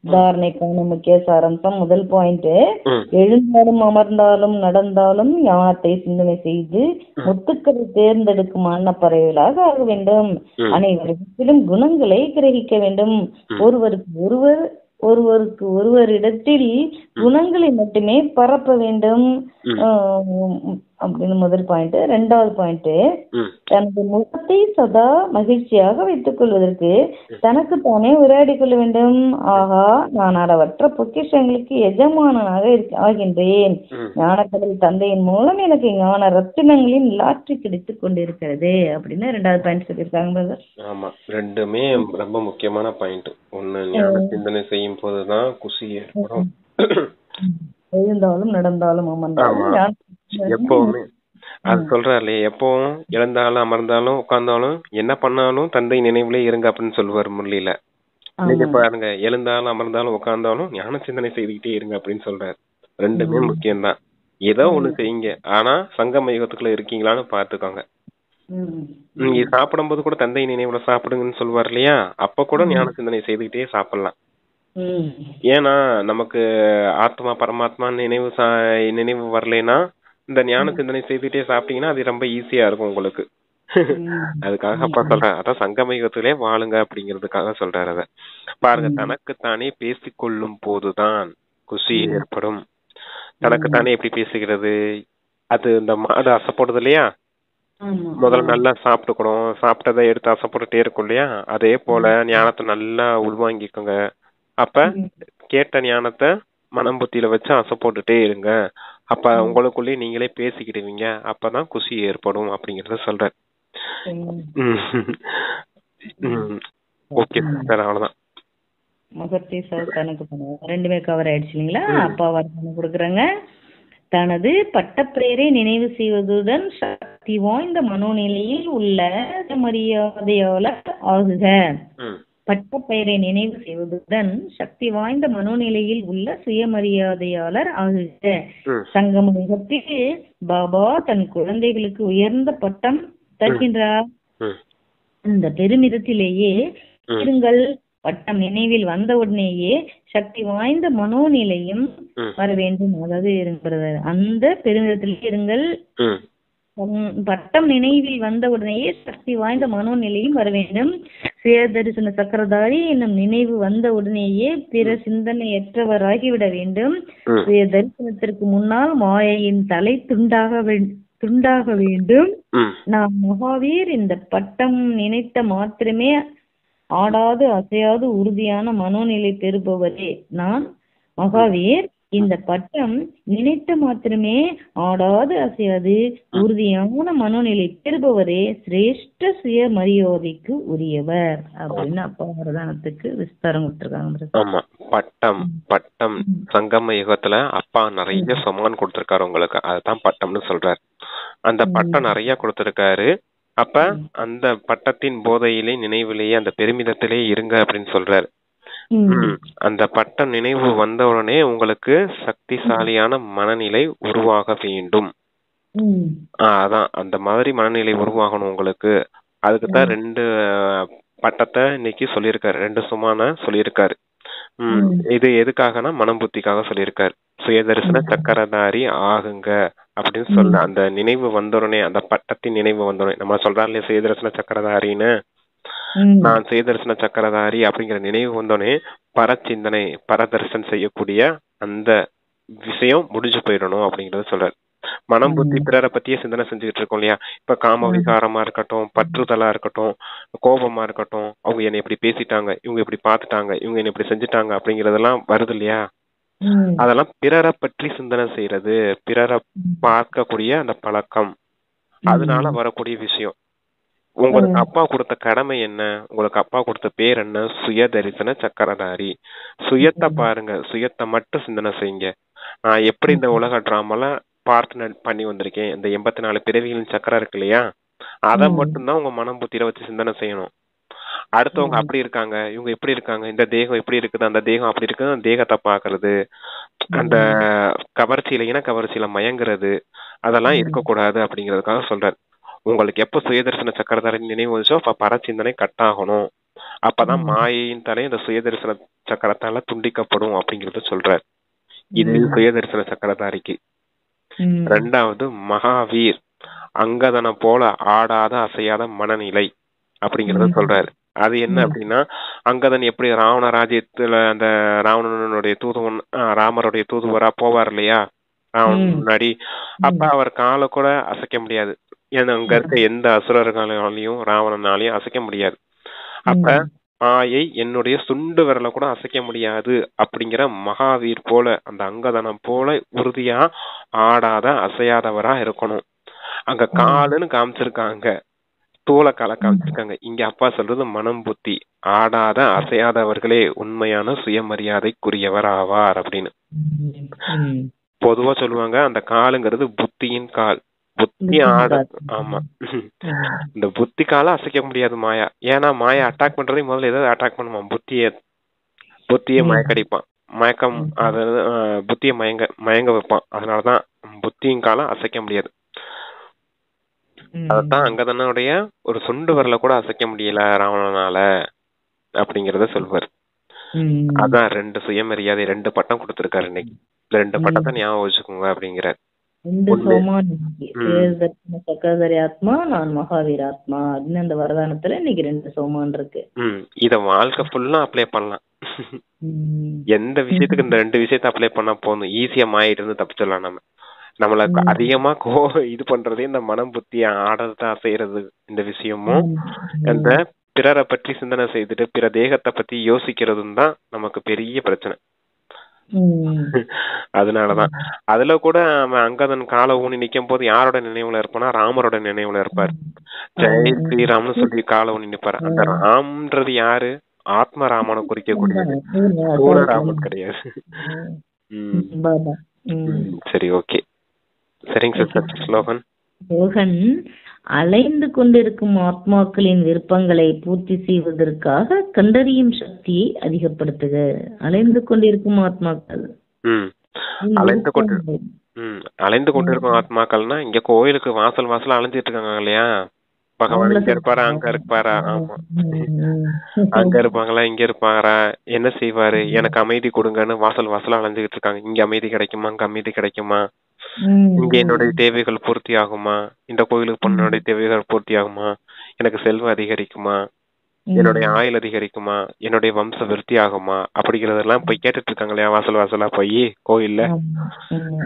தாரணைக்கான முக்கிய சாராம்சம். முதல் பாயிண்ட், எழுந்தாலும் அமர்ந்தாலும் நடந்தாலும் ஞானத்தை சிந்தனை செய்து முத்துக்களை தேர்ந்தெடுக்கும் அன்னப்பறவைகளாக ஆக வேண்டும். அனைவரிடத்திலும் குணங்களை கிரகிக்க வேண்டும். ஒருவருக்கு ஒருவரிடத்தில் குணங்களை மட்டுமே பரப்ப வேண்டும் அப்படின்னு முதல் பாயிண்ட். ரெண்டாவது பாயிண்ட், தனது முகத்தை சதா மகிழ்ச்சியாக வைத்துக் கொள்வதற்கு தனக்கு தானே உரையாடி கொள்ள வேண்டும். ஆகா, நான் அளவற்ற பொக்கிஷங்களுக்கு எஜமானனாக ஆகின்றேன். ஞானக்கடல் தந்தையின் மூலம் எனக்கு ஞான ரத்தினங்களின் லாற்றி கிடைத்துக் கொண்டிருக்கிறது அப்படின்னு ரெண்டாவது பாயிண்ட் சொல்லியிருக்காங்க. ஆமா, ரெண்டுமே ரொம்ப முக்கியமான பாயிண்ட். ஒண்ணு, ஞான சிந்தனை செய்யும் போதுதான் குஷி ஏற்படும். எழுந்தாலும் நடந்தாலும் அமர்ந்தாலும் எப்பவுமே அது சொல்றாரு, எப்பவும் எழுந்தாலும் அமர்ந்தாலும் உட்கார்ந்தாலும் என்ன பண்ணாலும் தந்தை நினைவுலே இருங்க அப்படின்னு சொல்லுவார் முரளியில. நீங்க பாருங்க, எழுந்தாலும் அமர்ந்தாலும் உட்கார்ந்தாலும் ஞான சிந்தனை செய்துக்கிட்டே இருங்க அப்படின்னு சொல்றாரு. ரெண்டுமே முக்கியம்தான். ஏதோ ஒண்ணு செய்யுங்க, ஆனா சங்கம யுகத்துக்குள்ள இருக்கீங்களான்னு பாத்துக்கோங்க. நீங்க சாப்பிடும் போது கூட தந்தை நினைவுல சாப்பிடுங்கன்னு சொல்லுவார் இல்லையா, அப்ப கூட ஞான சிந்தனை செய்துக்கிட்டே சாப்பிடலாம். ஏன்னா நமக்கு ஆத்மா பரமாத்மா நினைவு வரலைன்னா இந்த ஞான சிந்தனை செய்துட்டே சாப்பிட்டீங்கன்னா அது ரொம்ப ஈஸியா இருக்கும் உங்களுக்கு. அதுக்காக அப்பா சொல்றேன், அதான் சங்கம யுகத்திலே வாழுங்க அப்படிங்கறதுக்காக சொல்றாரு. அத பாருங்க, தனக்குத்தானே பேசிக்கொள்ளும் போதுதான் குஷி ஏற்படும். தனக்குத்தானே எப்படி பேசுகிறது? அது இந்த மாடு அசைப்படுது இல்லையா, முதல்ல நல்லா சாப்பிட்டுக்கணும், சாப்பிட்டதை எடுத்து அசைப்பட்டுட்டே இருக்கும் இல்லையா, அதே போல ஞானத்தை நல்லா உள்வாங்கிக்கோங்க. அப்ப கேட்ட ஞானத்தை மனம் புத்தியில வச்சு அசை போட்டுட்டே இருங்க. அப்ப உங்களுக்குள்ளே நீங்களே பேசிக்கிடுவீங்க. அப்பதான் குஷி ஏற்படும் அப்படிங்கறத சொல்ற. ஓகே சார், அவ்வளவுதான். முகர்த்தி சார் தனக்கு ரெண்டுமே கவர் ஆயிடுச்சு இல்லைங்களா? அப்பா வர்ணனை கொடுக்குறாங்க. தனது பட்டப்பெயரை நினைவு செய்வதுடன் சக்தி வாய்ந்த மனோநிலையில் உள்ள மரியாதையாளர் ஆகுக. பட்டப்பெயரை நினைவு செய்வதுடன் சக்தி வாய்ந்த மனோநிலையில் உள்ள சுயமரியாதையாளர் ஆகுக. சங்கம யுகத்தில் பாபா தன் குழந்தைகளுக்கு உயர்ந்த பட்டம் தருகின்றார். இந்த பெருமிதத்திலேயே இருங்கள். பட்டம் நினைவில் வந்தவுடனேயே சக்தி வாய்ந்த மனோநிலையும் வர வேண்டும். அதாவது அந்த பெருமிதத்திலே இருங்கள். பட்டம் நினைவில் வந்தவுடனேயே சக்தி வாய்ந்த மனோநிலையும் வர வேண்டும். சுயதரிசன சக்கரதாரி என்னும் நினைவு வந்த உடனேயே பிற சிந்தனையற்றவராகிவிட வேண்டும். சுய தரிசனத்திற்கு முன்னால் மாயையின் தலை துண்டாக வேண்டும். நாம் மகாவீர். இந்த பட்டம் நினைத்த மாத்திரமே ஆடாது அசையாது உறுதியான மனோநிலை பெறுபவரே நான் மகாவீர். இந்த பட்டம் நினைத்த மாத்திரமே ஆடாது அசையாது உறுதியான மனோநிலை பெறுபவரே சிரேஷ்ட சுய மரியாதைக்கு உரியவர் அப்படின்னு அப்பா வரதானத்துக்கு விஸ்தாரம் கொடுத்திருக்காங்க. ஆமா, பட்டம் சங்கம யுகத்துல அப்பா நிறைய சமான் கொடுத்திருக்காரு உங்களுக்கு, அதுதான் பட்டம்னு சொல்றாரு. அந்த பட்டம் நிறைய கொடுத்திருக்காரு. அப்ப அந்த பட்டத்தின் போதையிலே நினைவிலேயே அந்த பெருமிதத்திலே இருங்க அப்படின்னு சொல்றாரு. அந்த பட்டம் நினைவு வந்தவுடனே உங்களுக்கு சக்திசாலியான மனநிலை உருவாக வேண்டும். அதான் அந்த மாதிரி மனநிலை உருவாகணும் உங்களுக்கு. அதுக்குதான் 2 பட்டத்தை இன்னைக்கு சொல்லியிருக்காரு, 2 சுமான சொல்லியிருக்காரு. இது எதுக்காகனா மனம் புத்திக்காக சொல்லியிருக்காரு. சுயதரிசன சக்கரதாரி ஆகுங்க அப்படின்னு சொல்ல அந்த நினைவு வந்தோடனே, அந்த பட்டத்தின் நினைவு வந்தோடனே, நம்ம சொல்றோம் இல்லையா சுயதரிசன சக்கரதாரின்னு, நான் சுயதரிசன சக்கரதாரி அப்படிங்கிற நினைவு வந்தோடனே பரச்சிந்தனை பரதர்சன் செய்யக்கூடிய அந்த விஷயம் முடிஞ்சு போயிடணும் அப்படிங்கறத சொல்றாரு. மனம் புத்தி பிறரை பத்தியே சிந்தனை செஞ்சுக்கிட்டு இருக்கோம் இல்லையா. இப்ப காம விகாரமா இருக்கட்டும், பற்றுதலா இருக்கட்டும், கோபமா இருக்கட்டும், அவங்க என்னை இப்படி பேசிட்டாங்க, இவங்க இப்படி பாத்துட்டாங்க, இவங்க என்ன இப்படி செஞ்சுட்டாங்க அப்படிங்கறதெல்லாம் வருது இல்லையா. அதெல்லாம் பிறரை பற்றி சிந்தனை செய்யறது, பிறரை பார்க்கக்கூடிய அந்த பழக்கம், அதனால வரக்கூடிய விஷயம். உங்களுக்கு அப்பா கொடுத்த கடமை என்ன, உங்களுக்கு அப்பா கொடுத்த பேர் என்ன, சுயதரிசன சக்கரதாரி. சுயத்தை பாருங்க, சுயத்தை மட்டும் சிந்தனை செய்யுங்க. நான் எப்படி இந்த உலக டிராமால பார்த்து பண்ணி வந்திருக்கேன், இந்த 84 பிறவிகளின் சக்கரம் இருக்கு இல்லையா, அதை மட்டும்தான் உங்க மனம் புத்தியில வச்சு சிந்தனை செய்யணும். அடுத்தவங்க அப்படி இருக்காங்க, இவங்க எப்படி இருக்காங்க, இந்த தேகம் எப்படி இருக்குது, அந்த தேகம் அப்படி இருக்குது, அந்த தேகத்தை பாக்குறது, அந்த கவர்ச்சியில இன கவர்ச்சியில மயங்குறது, அதெல்லாம் இருக்கக்கூடாது அப்படிங்கறதுக்காக சொல்றாரு. உங்களுக்கு எப்ப சுயதரிசன சக்கரதாரி நினைவு வந்துச்சோ அப்ப பரச்சிந்தனை கட்டாகணும். அப்பதான் மாயையின் தலை இந்த சுயதரிசன சக்கரத்தால துண்டிக்கப்படும் அப்படிங்கறத சொல்றாரு. இது சுயதரிசன சக்கரதாரிக்கு. ரெண்டாவது மகாவீர், அங்கதனை போல ஆடாத அசையாத மனநிலை அப்படிங்கறத சொல்றாரு. அது என்ன அப்படின்னா, அங்கதன் எப்படி ராவண ராஜ்யத்துல அந்த ராவணனுடைய தூதுவன் ராமருடைய தூதுவரா போவார் இல்லையா ராவணன் முன்னாடி, அப்ப அவர் காலை கூட அசைக்க முடியாது. ஏன்னா அங்க இருக்க எந்த அசுரர்களாலையும் ராவணனாலையும் அசைக்க முடியாது. அப்ப மாயை என்னுடைய சுண்டு விரல கூட அசைக்க முடியாது அப்படிங்கிற மகாவீர் போல, அந்த அங்கதனம் போல உறுதியா ஆடாத அசையாதவரா இருக்கணும். அங்க காலுன்னு காமிச்சிருக்காங்க, தோலை காலை காமிச்சிருக்காங்க. இங்க அப்பா சொல்றது மனம் புத்தி, ஆடாத அசையாதவர்களே உண்மையான சுயமரியாதைக்குரியவர் ஆவார் அப்படின்னு. பொதுவா சொல்லுவாங்க அந்த காலுங்கிறது புத்தியின் கால், புத்தி ஆட. ஆமா, இந்த புத்தி கால அசைக்க முடியாது மாயா. ஏன்னா மாயா அட்டாக் பண்றதே முதல்ல ஏதாவது அட்டாக் பண்ணுமா, புத்திய மயக்கடிப்பான், மயக்கம், அதாவது புத்திய மயங்க வைப்பான். அதனாலதான் புத்தியின் காலம் அசைக்க முடியாது. அதத்தான் அங்கதனுடைய ஒரு சுண்டு வரல கூட அசைக்க முடியல ராவணனால அப்படிங்கறத சொல்வார். அதான் 2 சுயமரியாதை, 2 பட்டம் கொடுத்திருக்காரு இன்னைக்கு. இந்த 2 பட்டத்தை ஞாபகம் வச்சுக்கோங்க அப்படிங்கிறார். சக்கரதாரி ஆத்மா, நான் மகாவீர் ஆத்மா அப்படின்னு அந்த வரதானத்துல இன்னைக்கு 2 சோமான் இருக்கு. இத வாழ்க்கை ஃபுல்லா அப்ளை பண்ணலாம். எந்த விஷயத்துக்கு இந்த 2 விஷயத்த அப்ளை பண்ணா போதும், ஈஸியா மாயிட்டு இருந்து தப்பிச்சிடலாம். நம்மள அதிகமா இது பண்றதே இந்த மனம் புத்தி ஆடத்தான் செய்யறது. இந்த விஷயமும் அந்த பிறரை பற்றி சிந்தனை செய்துட்டு பிற தேகத்தை பத்தி யோசிக்கிறதும் தான் நமக்கு பெரிய பிரச்சனை. அதனாலதான் அதுல கூட அவன் அங்கதன் காலை ஊனி நிக்கும் போது யாரோட நினைவுல இருப்பானா, ராமரோட நினைவுல இருப்பார். ஜெய் ஸ்ரீராம்னு சொல்லி காலை ஊனி நிப்பாரு. அந்த ராம்ன்றது யாரு, ஆத்ம ராமனை குறிக்கக்கூடியது, ஸ்தூல ராமன் கிடையாது. சரி, ஓகே, சரிங்க சார். ஸ்லோகன் யோகன் அலைந்து கொண்டிருக்கும் ஆத்மாக்களின் விருப்பங்களை பூர்த்தி செய்வதற்காக கண்டறியும் சக்தியை அதிகப்படுத்துக. அலைந்து கொண்டிருக்கும் ஆத்மாக்கள், அலைந்து கொண்டிருக்கும் ஆத்மாக்கள்னா இங்க கோயிலுக்கு வாசல் வாசல் அலைஞ்சிட்டு இருக்காங்க இல்லையா, பகவான் இங்க இருப்பாரா அங்க இருப்பாரா, ஆமா அங்க இருப்பாங்களா இங்க இருப்பாரா, என்ன செய்வாரு, எனக்கு அமைதி கொடுங்கன்னு வாசல் வாசல் அலைஞ்சுக்கிட்டு இருக்காங்க. இங்க அமைதி கிடைக்குமா, அங்க அமைதி கிடைக்குமா, இங்க என்னுடைய தேவைகள் பூர்த்தி ஆகுமா, இந்த கோயிலுக்கு பொண்ணுடைய தேவைகள் பூர்த்தி ஆகுமா, எனக்கு செல்வம் அதிகரிக்குமா, என்னுடைய ஆயுள் அதிகரிக்குமா, என்னுடைய வம்ச விருத்தி ஆகுமா அப்படிங்கறதெல்லாம் போய் கேட்டுட்டு இருக்காங்க இல்லையா வாசல் வாசலா போய் கோயில்ல.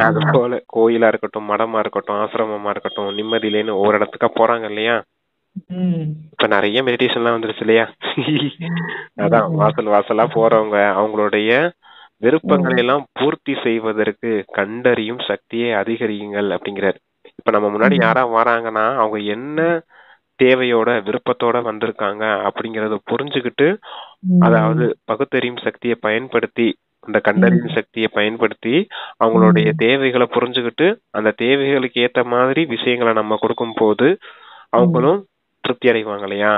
அது போல கோயிலா இருக்கட்டும், மடமா இருக்கட்டும், ஆசிரமமா இருக்கட்டும், நிம்மதியிலேன்னு ஒவ்வொரு இடத்துக்கா போறாங்க இல்லையா. இப்ப நிறைய மெடிடேஷன் எல்லாம் வந்துருச்சு இல்லையா. அதான் வாசல் வாசலா போறவங்க அவங்களுடைய விருப்பங்களை எல்லாம் பூர்த்தி செய்வதற்கு கண்டறியும் சக்தியை அதிகரியுங்கள் அப்படிங்கிறார். இப்ப நம்ம முன்னாடி யாரா வராங்கன்னா அவங்க என்ன தேவையோட விருப்பத்தோட வந்திருக்காங்க அப்படிங்கறத புரிஞ்சுக்கிட்டு, அதாவது பகுத்தறியும் சக்தியை பயன்படுத்தி, அந்த கண்டறியும் சக்தியை பயன்படுத்தி அவங்களுடைய தேவைகளை புரிஞ்சுக்கிட்டு அந்த தேவைகளுக்கு ஏத்த மாதிரி விஷயங்களை நம்ம கொடுக்கும் போது அவங்களும் திருப்தி அடைவாங்க இல்லையா.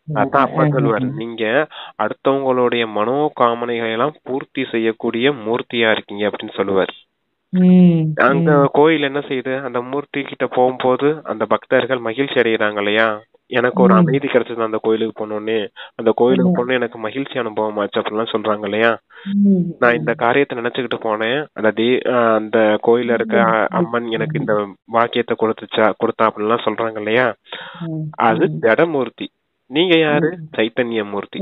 அதான் அப்பா சொல்லுவார், நீங்க அடுத்தவங்களுடைய மனோ காமனைகளை எல்லாம் பூர்த்தி செய்யக்கூடிய மூர்த்தியா இருக்கீங்க அப்படின்னு சொல்லுவார். அங்க கோயில் என்ன செய்யுது, அந்த மூர்த்தி கிட்ட போகும்போது அந்த பக்தர்கள் மகிழ்ச்சி அடைகிறாங்க இல்லையா, எனக்கு ஒரு அமைதி கிடைச்சது அந்த கோயிலுக்கு போனோடனே. அந்த கோயிலுக்கு போனோடனே எனக்கு மகிழ்ச்சி அனுபவம் ஆச்சு அப்படிலாம் சொல்றாங்க இல்லையா. நான் இந்த காரியத்தை நினைச்சுக்கிட்டு போனேன். அந்த கோயில இருக்க அம்மன் எனக்கு இந்த வாக்கியத்தை கொடுத்தா அப்படின்லாம் சொல்றாங்க இல்லையா. அது ஜடமூர்த்தி. நீங்க யாரு? சைத்தன்ய மூர்த்தி.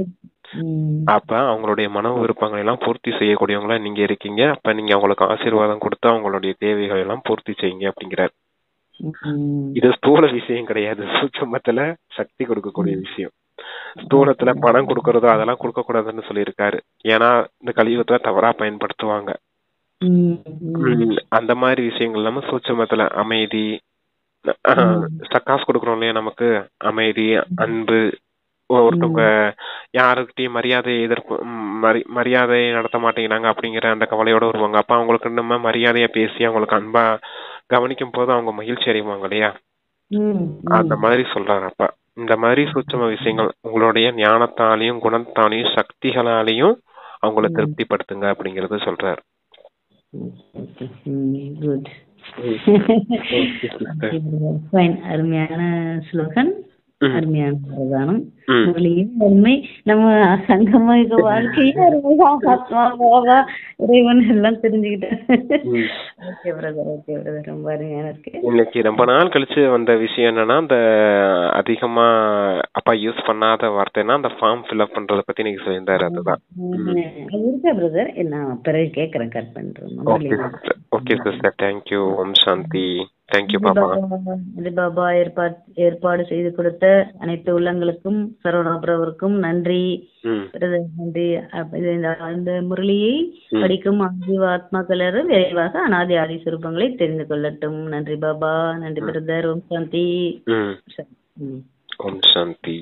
அப்ப அவங்களுடைய மன விருப்பங்களை எல்லாம் பூர்த்தி செய்யக்கூடியவங்களா நீங்க இருக்கீங்க. அப்ப நீங்க அவங்களுக்கு ஆசீர்வாதம் கொடுத்து அவங்களுடைய தேவைகளை எல்லாம் பூர்த்தி செய்யுங்க அப்படிங்கிறார். இது ஸ்தூல விஷயம் கிடையாது, சூட்சுமத்துல சக்தி கொடுக்கக்கூடிய விஷயம். ஸ்தூலத்துல பணம் கொடுக்கறதோ அதெல்லாம் கொடுக்க கூடாதுன்னு சொல்லியிருக்காரு. ஏன்னா இந்த கலியுகத்துல தவறா பயன்படுத்துவாங்க. அந்த மாதிரி விஷயங்கள் இல்லாம சூட்சுமத்துல அமைதி, காசு கொடுக்கறோம் இல்லையா, நமக்கு அமைதி, அன்பு, ஒருத்தவங்க யாருக்கிட்டையும் மரியாதை நடத்த மாட்டேங்கிறாங்க அப்படிங்கிற அந்த கவலையோட வருவாங்க. அப்ப அவங்களுக்கு நம்ம மரியாதையா பேசி அவங்களுக்கு அன்பா கவனிக்கும் போது அவங்க மகிழ்ச்சி அடைவாங்க இல்லையா. அந்த மாதிரி சொல்றாரு. அப்ப இந்த மாதிரி சூட்சும விஷயங்கள் உங்களுடைய ஞானத்தாலையும் குணத்தாலையும் சக்திகளாலையும் அவங்கள திருப்திப்படுத்துங்க அப்படிங்கறது சொல்றாரு. அருமையான ஸ்லோகன், அருமையான பிரதானம். உண்மை நம்ம சங்கம வாழ்க்கையே இறைவன் எல்லாம் தெரிஞ்சுக்கிட்டேன். ரொம்ப அருமையான இருக்கு. இன்னைக்கு ரொம்ப நாள் கழிச்சு வந்த விஷயம் என்னன்னா, அந்த அதிகமா அப்பா யூஸ் பண்ணாத வார்த்தைன்னா அந்த ஃபார்ம் ஃபில்அப் பண்றத பத்தி நீங்க சொல்லியிருந்தாரு. அதுதான் இருக்கா பிரதர், நான் பிறகு கேட்கறேன், கட் பண்றேன். Okay sister, thank you. ஓம் சாந்தி. தேங்க்யூ பாபா. பாபா ஏற்பாடு செய்து கொடுத்த அனைத்து உள்ளங்களுக்கும் சரவணாபுரவருக்கும் நன்றி. நன்றி. இந்த முரளியை படிக்கும் ஆத்மாக்கள் விரைவாக அநாதி ஆதி சுரூபங்களை தெரிந்து கொள்ளட்டும். நன்றி பாபா. நன்றி பிரதர். ஓம் சாந்தி. ஓம் சாந்தி.